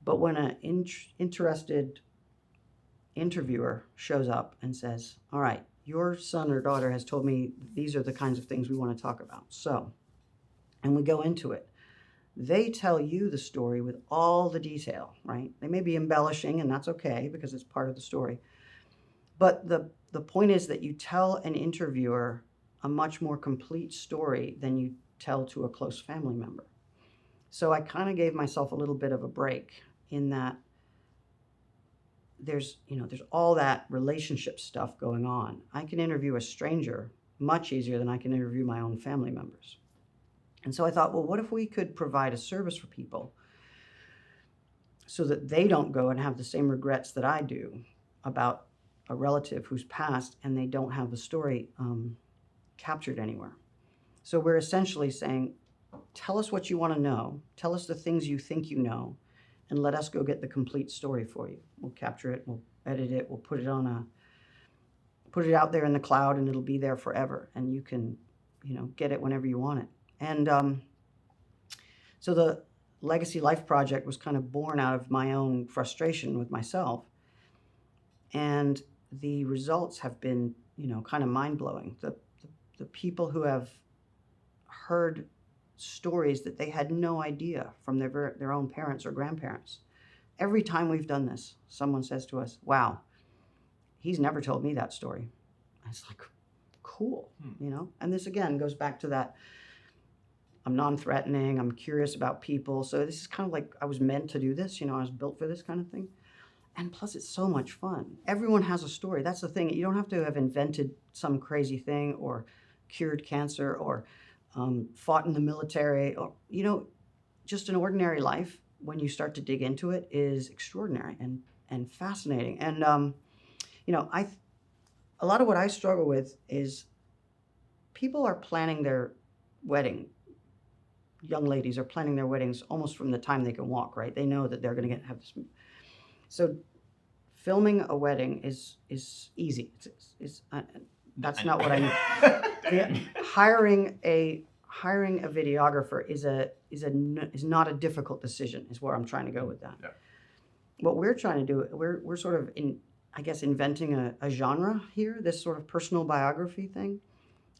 But when an interested interviewer shows up and says, all right, your son or daughter has told me these are the kinds of things we want to talk about. So, and we go into it. They tell you the story with all the detail, right? They may be embellishing, and that's okay because it's part of the story. But the point is that you tell an interviewer a much more complete story than you tell to a close family member. So I kind of gave myself a little bit of a break in that there's all that relationship stuff going on. I can interview a stranger much easier than I can interview my own family members. And so I thought, well, what if we could provide a service for people so that they don't go and have the same regrets that I do about a relative who's passed and they don't have the story captured anywhere. So we're essentially saying, tell us what you want to know, tell us the things you think you know, and let us go get the complete story for you. We'll capture it, we'll edit it, we'll put it out there in the cloud, and it'll be there forever, and you can, get it whenever you want it. And so the Legacy Life Project was kind of born out of my own frustration with myself, and the results have been, kind of mind-blowing. The people who have heard stories that they had no idea from their own parents or grandparents. Every time we've done this, someone says to us, wow, he's never told me that story. And it's like, cool, And this, again, goes back to that I'm non-threatening, I'm curious about people. So this is kind of like I was meant to do this, I was built for this kind of thing. And plus, it's so much fun. Everyone has a story. That's the thing. You don't have to have invented some crazy thing or cured cancer or fought in the military, or just an ordinary life. When you start to dig into it, is extraordinary and fascinating. And a lot of what I struggle with is people are planning their wedding. Young ladies are planning their weddings almost from the time they can walk. Right? They know that they're going to have this. So, filming a wedding is Easy. That's not what I mean. Hiring hiring a videographer is not a difficult decision. Is where I'm trying to go with that. Yeah. What we're trying to do, we're sort of inventing a genre here, this sort of personal biography thing,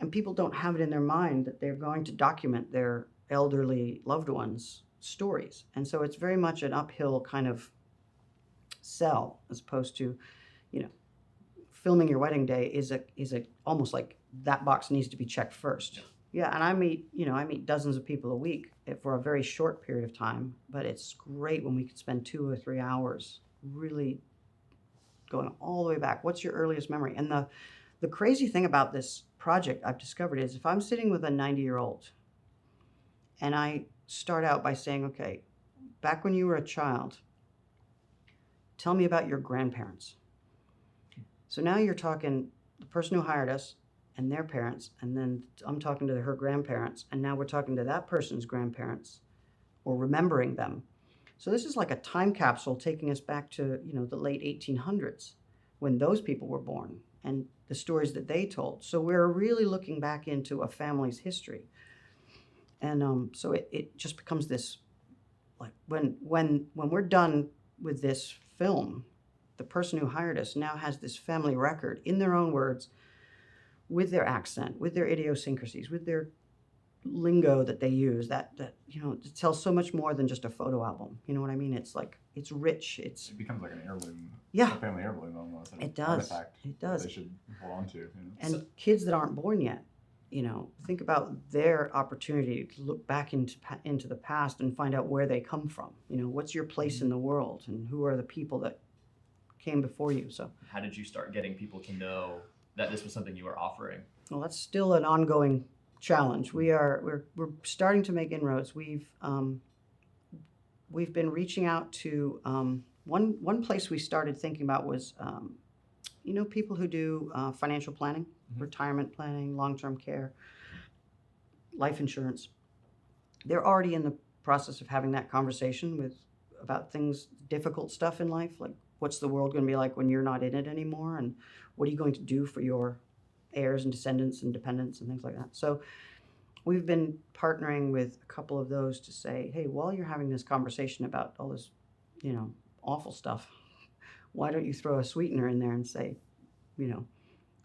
and people don't have it in their mind that they're going to document their elderly loved ones' stories, and so it's very much an uphill kind of sell as opposed to, filming your wedding day is a almost like that box needs to be checked first. Yeah, and I meet dozens of people a week for a very short period of time, but it's great when we could spend 2 or 3 hours really going all the way back. What's your earliest memory? And the crazy thing about this project I've discovered is if I'm sitting with a 90-year-old and I start out by saying, okay, back when you were a child, tell me about your grandparents. So now you're talking the person who hired us and their parents, and then I'm talking to her grandparents, and now we're talking to that person's grandparents or remembering them. So this is like a time capsule taking us back to, the late 1800s when those people were born and the stories that they told. So we're really looking back into a family's history. And so it just becomes this, like when we're done with this film, the person who hired us now has this family record in their own words, with their accent, with their idiosyncrasies, with their lingo that they use, that it tells so much more than just a photo album. You know what I mean? It's like, it's rich. It becomes like an heirloom. Yeah. A family heirloom almost. It does. Artifact It does. That they should hold on to. And kids that aren't born yet, think about their opportunity to look back into the past and find out where they come from. What's your place in the world, and who are the people that came before you? So How did you start getting people to know that this was something you were offering? well, that's still an ongoing challenge. We're starting to make inroads. We've been reaching out to one place we started thinking about was people who do financial planning, retirement planning, long-term care, life insurance. They're already in the process of having that conversation about things, difficult stuff in life, like what's the world going to be like when you're not in it anymore, and what are you going to do for your heirs and descendants and dependents and things like that. So we've been partnering with a couple of those to say, hey, while you're having this conversation about all this, awful stuff, why don't you throw a sweetener in there and say,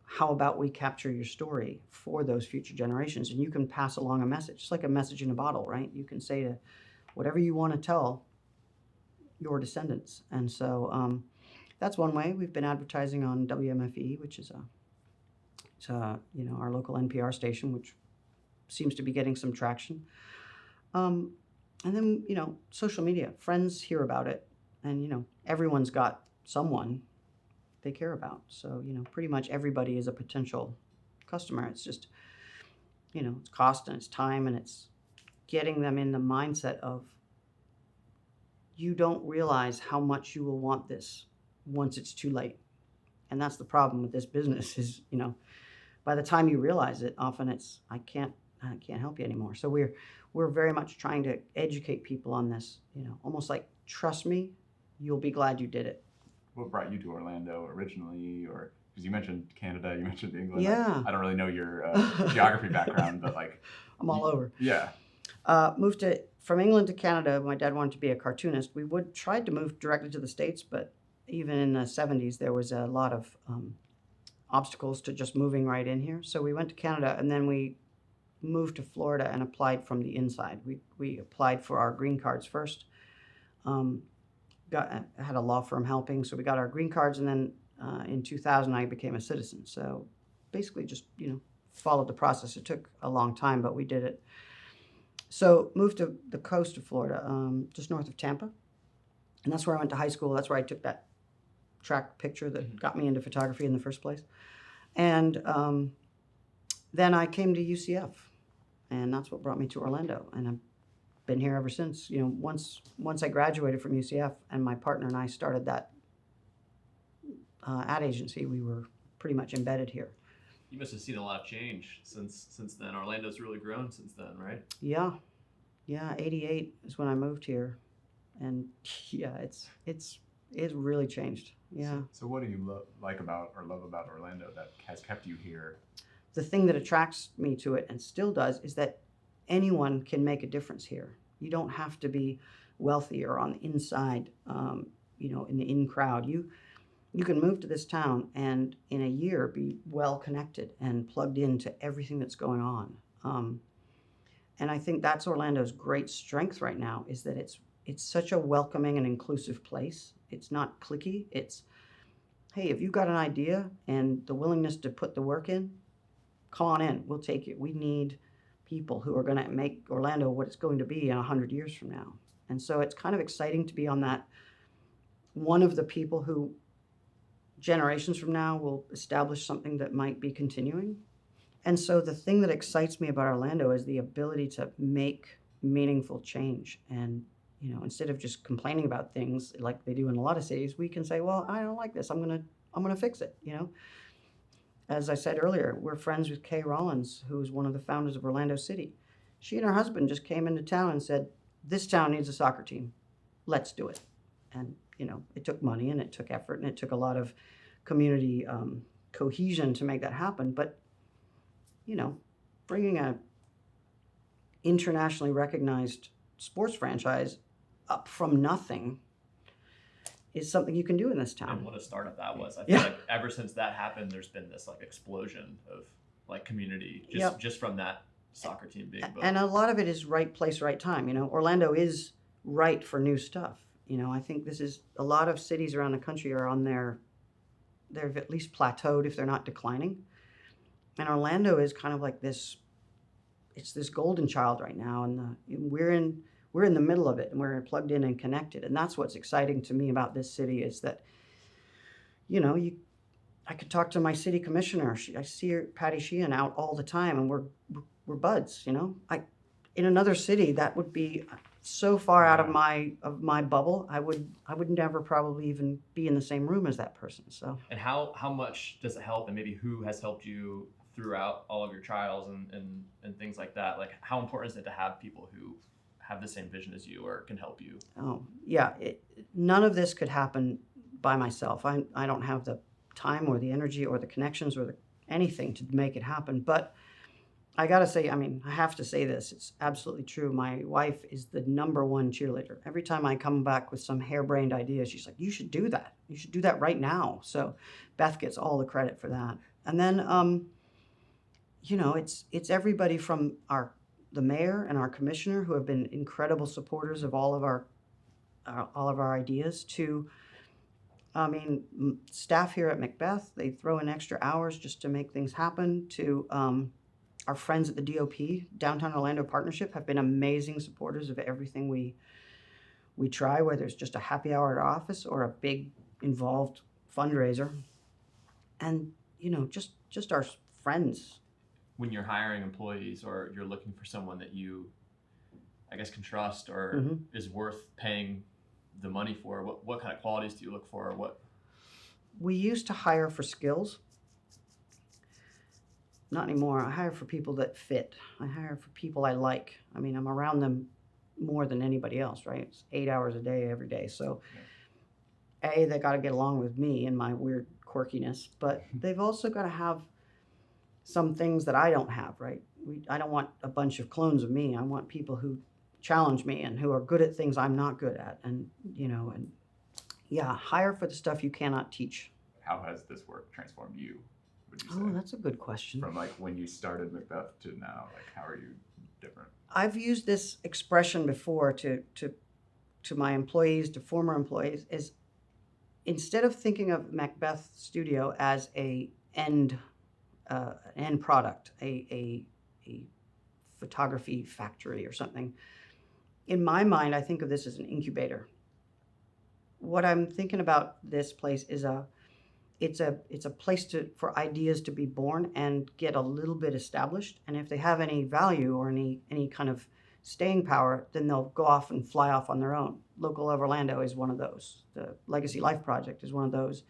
how about we capture your story for those future generations, and you can pass along a message. It's like a message in a bottle, right? You can say to whatever you want to tell your descendants. And so that's one way. We've been advertising on WMFE, which is our local NPR station, which seems to be getting some traction. And then, social media. Friends hear about it, and, everyone's got someone they care about. So, pretty much everybody is a potential customer. It's just, it's cost and it's time, and it's getting them in the mindset of, you don't realize how much you will want this once it's too late. And that's the problem with this business is, by the time you realize it, often it's, I can't help you anymore. So we're very much trying to educate people on this, almost like, trust me, you'll be glad you did it. What brought you to Orlando originally, or because you mentioned Canada, you mentioned England. Yeah. I don't really know your geography background, but I'm all over. Yeah. Moved from England to Canada. My dad wanted to be a cartoonist. We tried to move directly to the States, but even in the 70s, there was a lot of obstacles to just moving right in here. So we went to Canada, and then we moved to Florida and applied from the inside. We applied for our green cards first. Had a law firm helping, so we got our green cards, and then in 2000 I became a citizen. So basically just followed the process. It took a long time, but we did it. So moved to the coast of Florida, just north of Tampa, and that's where I went to high school. That's where I took that track picture that got me into photography in the first place. And then I came to UCF, and that's what brought me to Orlando, and I've been here ever since. Once I graduated from UCF, and my partner and I started that ad agency, we were pretty much embedded here. You must have seen a lot of change since then. Orlando's really grown since then, right? Yeah, 88 is when I moved here, and yeah, it's really changed. Yeah. So what do you like about or love about Orlando that has kept you here? The thing that attracts me to it, and still does, is that anyone can make a difference here. You don't have to be wealthy or on the inside, in the in crowd. You can move to this town and in a year be well connected and plugged into everything that's going on. And I think that's Orlando's great strength right now, is that it's such a welcoming and inclusive place. It's not cliquey. It's, hey, if you've got an idea and the willingness to put the work in, come on in. We'll take it. We need people who are going to make Orlando what it's going to be in 100 years from now. And so it's kind of exciting to be on that, one of the people who generations from now will establish something that might be continuing. And so the thing that excites me about Orlando is the ability to make meaningful change. And, instead of just complaining about things like they do in a lot of cities, we can say, well, I don't like this. I'm going to fix it. As I said earlier, we're friends with Kay Rollins, who's one of the founders of Orlando City. She and her husband just came into town and said, this town needs a soccer team. Let's do it. And, it took money and it took effort and it took a lot of community cohesion to make that happen. But, bringing a internationally recognized sports franchise up from nothing is something you can do in this town. And what a startup that was. I feel like ever since that happened, there's been this like explosion of like community just from that soccer team being built. And a lot of it is right place, right time. Orlando is right for new stuff. I think this is, a lot of cities around the country are on they've at least plateaued if they're not declining. And Orlando is kind of like this, it's this golden child right now. And we're in the middle of it, and we're plugged in and connected. And that's what's exciting to me about this city, is that, I could talk to my city commissioner. I see her, Patty Sheehan, out all the time, and we're buds. In another city, that would be so far out of my bubble. I would never probably even be in the same room as that person. So. And how much does it help, and maybe who has helped you throughout all of your trials and things like that? Like, how important is it to have people who have the same vision as you or can help you? Oh, yeah. None of this could happen by myself. I don't have the time or the energy or the connections or anything to make it happen. But I got to say, I have to say this. It's absolutely true. My wife is the number one cheerleader. Every time I come back with some harebrained idea, she's like, you should do that. You should do that right now. So Beth gets all the credit for that. And then, it's everybody from the mayor and our commissioner, who have been incredible supporters of all of our ideas, to, staff here at Macbeth. They throw in extra hours just to make things happen, to our friends at the DOP, Downtown Orlando Partnership, have been amazing supporters of everything we try, whether it's just a happy hour at our office or a big involved fundraiser. And, just our friends. When you're hiring employees, or you're looking for someone that you, I guess, can trust or is worth paying the money for, what kind of qualities do you look for? What? We used to hire for skills. Not anymore. I hire for people that fit. I hire for people I like. I'm around them more than anybody else, right? It's 8 hours a day, every day. So, they got to get along with me and my weird quirkiness, but they've also got to have some things that I don't have, right? I don't want a bunch of clones of me. I want people who challenge me and who are good at things I'm not good at. And, hire for the stuff you cannot teach. How has this work transformed you, would you say? Oh, that's a good question. From like when you started Macbeth to now, like how are you different? I've used this expression before to my employees, to former employees, is instead of thinking of Macbeth Studio as an end product, a photography factory or something, in my mind, I think of this as an incubator. What I'm thinking about this place is it's a place for ideas to be born and get a little bit established. And if they have any value or any kind of staying power, then they'll go off and fly off on their own. Local of Orlando is one of those. The Legacy Life Project is one of those.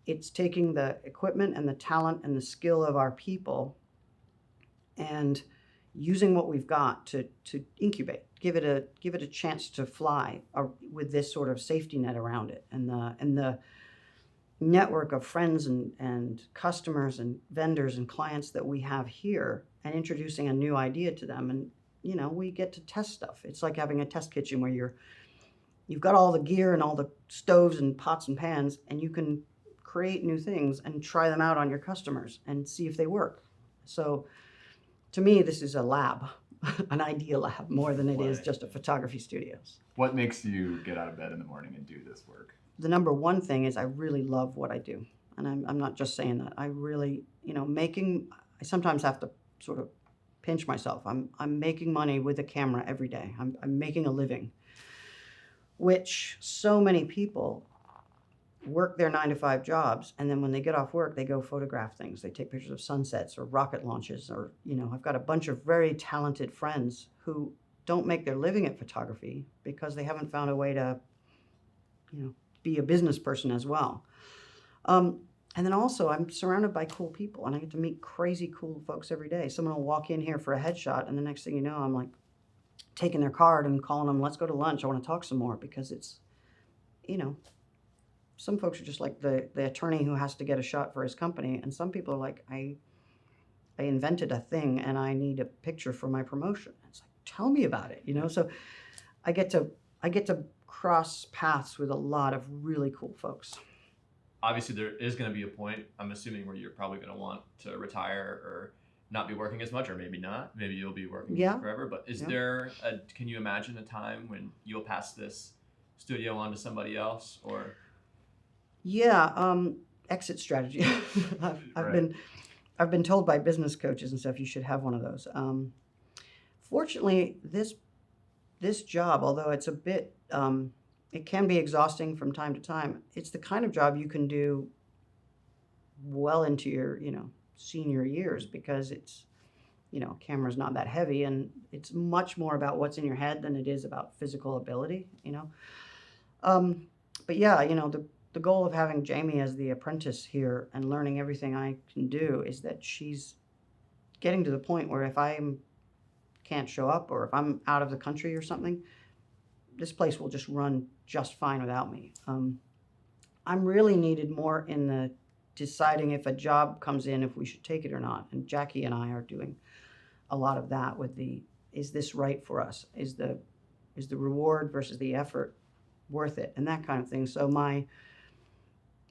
It's taking the equipment and the talent and the skill of our people and using what we've got to incubate, give it a chance to fly with this sort of safety net around it, and the network of friends and customers and vendors and clients that we have here, and introducing a new idea to them. And we get to test stuff. It's like having a test kitchen where you've got all the gear and all the stoves and pots and pans, and you can create new things and try them out on your customers and see if they work. So to me, this is a lab, an idea lab, more than it is just a photography studio. What makes you get out of bed in the morning and do this work? The number one thing is I really love what I do. And I'm not just saying that. I really, I sometimes have to sort of pinch myself. I'm making money with a camera every day. I'm making a living, which so many people work their 9-to-5 jobs, and then when they get off work, they go photograph things. They take pictures of sunsets or rocket launches, or I've got a bunch of very talented friends who don't make their living at photography because they haven't found a way to, be a business person as well. And then also I'm surrounded by cool people, and I get to meet crazy cool folks every day. Someone will walk in here for a headshot, and the next thing you know, I'm like taking their card and calling them, let's go to lunch. I want to talk some more, because it's, some folks are just like the attorney who has to get a shot for his company. And some people are like, I invented a thing and I need a picture for my promotion. It's like, tell me about it, So I get to cross paths with a lot of really cool folks. Obviously, there is going to be a point, I'm assuming, where you're probably going to want to retire or not be working as much, or maybe not. Maybe you'll be working forever. But can you imagine a time when you'll pass this studio on to somebody else, or? Yeah, exit strategy. I've been told by business coaches and stuff you should have one of those. Fortunately, this job, although it's a bit, it can be exhausting from time to time. It's the kind of job you can do well into your, senior years, because it's, camera's not that heavy, and it's much more about what's in your head than it is about physical ability, But yeah, the goal of having Jamie as the apprentice here and learning everything I can do is that she's getting to the point where if I can't show up, or if I'm out of the country or something, this place will just run just fine without me. I'm really needed more in the deciding if a job comes in, if we should take it or not. And Jackie and I are doing a lot of that with is this right for us? Is the reward versus the effort worth it? And that kind of thing. So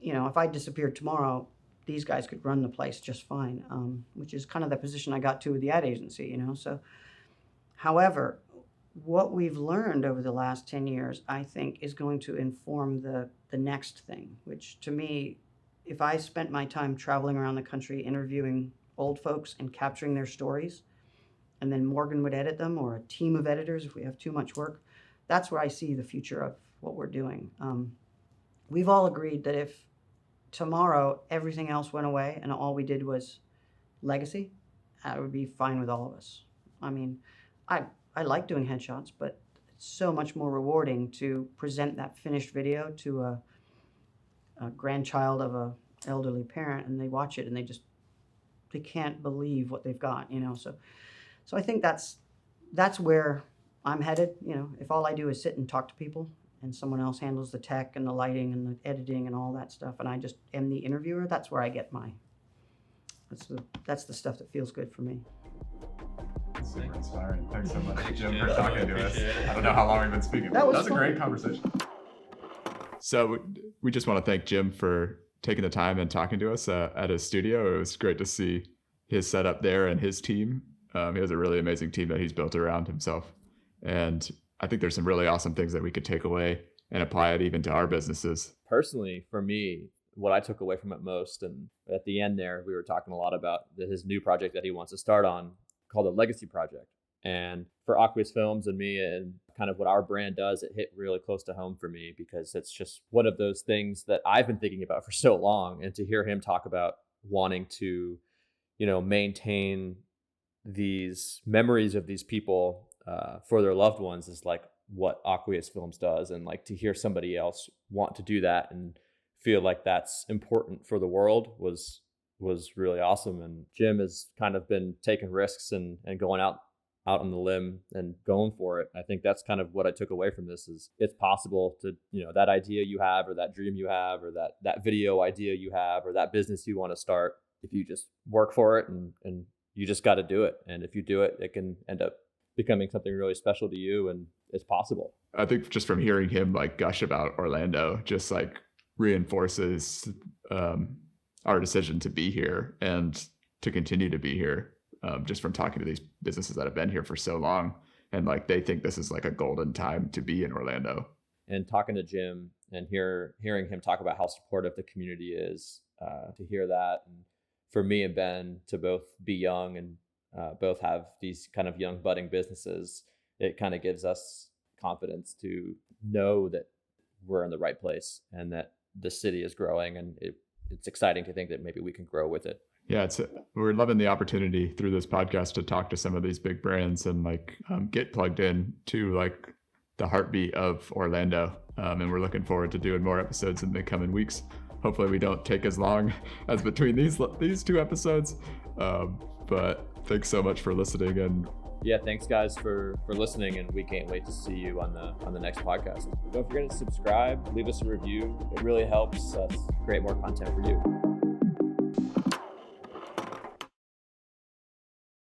if I disappeared tomorrow, these guys could run the place just fine, which is kind of the position I got to with the ad agency, So, however, what we've learned over the last 10 years, I think, is going to inform the next thing, which to me, if I spent my time traveling around the country interviewing old folks and capturing their stories, and then Morgan would edit them, or a team of editors if we have too much work, that's where I see the future of what we're doing. We've all agreed that if tomorrow everything else went away and all we did was legacy, that would be fine with all of us. I mean, I like doing headshots, but it's so much more rewarding to present that finished video to a grandchild of a elderly parent, and they watch it and they can't believe what they've got, So I think that's where I'm headed. If all I do is sit and talk to people, and someone else handles the tech and the lighting and the editing and all that stuff, and I just am the interviewer, that's where I get that's the stuff that feels good for me. Super inspiring. Thanks so much, Jim, for talking to us. I don't know how long we've been speaking. That was a great conversation. So we just want to thank Jim for taking the time and talking to us at his studio. It was great to see his setup there and his team. He has a really amazing team that he's built around himself. And I think there's some really awesome things that we could take away and apply it even to our businesses. Personally, for me, what I took away from it most, and at the end there, we were talking a lot about his new project that he wants to start on, called the Legacy Project. And for Aqueous Films and me, and kind of what our brand does, it hit really close to home for me, because it's just one of those things that I've been thinking about for so long. And to hear him talk about wanting to, maintain these memories of these people for their loved ones is like what Aqueous Films does. And like to hear somebody else want to do that and feel like that's important for the world was really awesome. And Jim has kind of been taking risks and going out on the limb and going for it. I think that's kind of what I took away from this is it's possible to, that idea you have, or that dream you have, or that video idea you have, or that business you want to start, if you just work for it and you just got to do it. And if you do it, it can end up becoming something really special to you, and it's possible. I think just from hearing him like gush about Orlando, just like reinforces our decision to be here and to continue to be here. Just from talking to these businesses that have been here for so long, and like they think this is like a golden time to be in Orlando. And talking to Jim and hearing him talk about how supportive the community is, to hear that, and for me and Ben to both be young and both have these kind of young budding businesses, it kind of gives us confidence to know that we're in the right place and that the city is growing, and it's exciting to think that maybe we can grow with it. Yeah, we're loving the opportunity through this podcast to talk to some of these big brands and like get plugged in to like the heartbeat of Orlando. And we're looking forward to doing more episodes in the coming weeks. Hopefully we don't take as long as between these two episodes. But thanks so much for listening. And yeah, thanks guys for listening, and we can't wait to see you on the next podcast. Don't forget to subscribe, leave us a review. It really helps us create more content for you.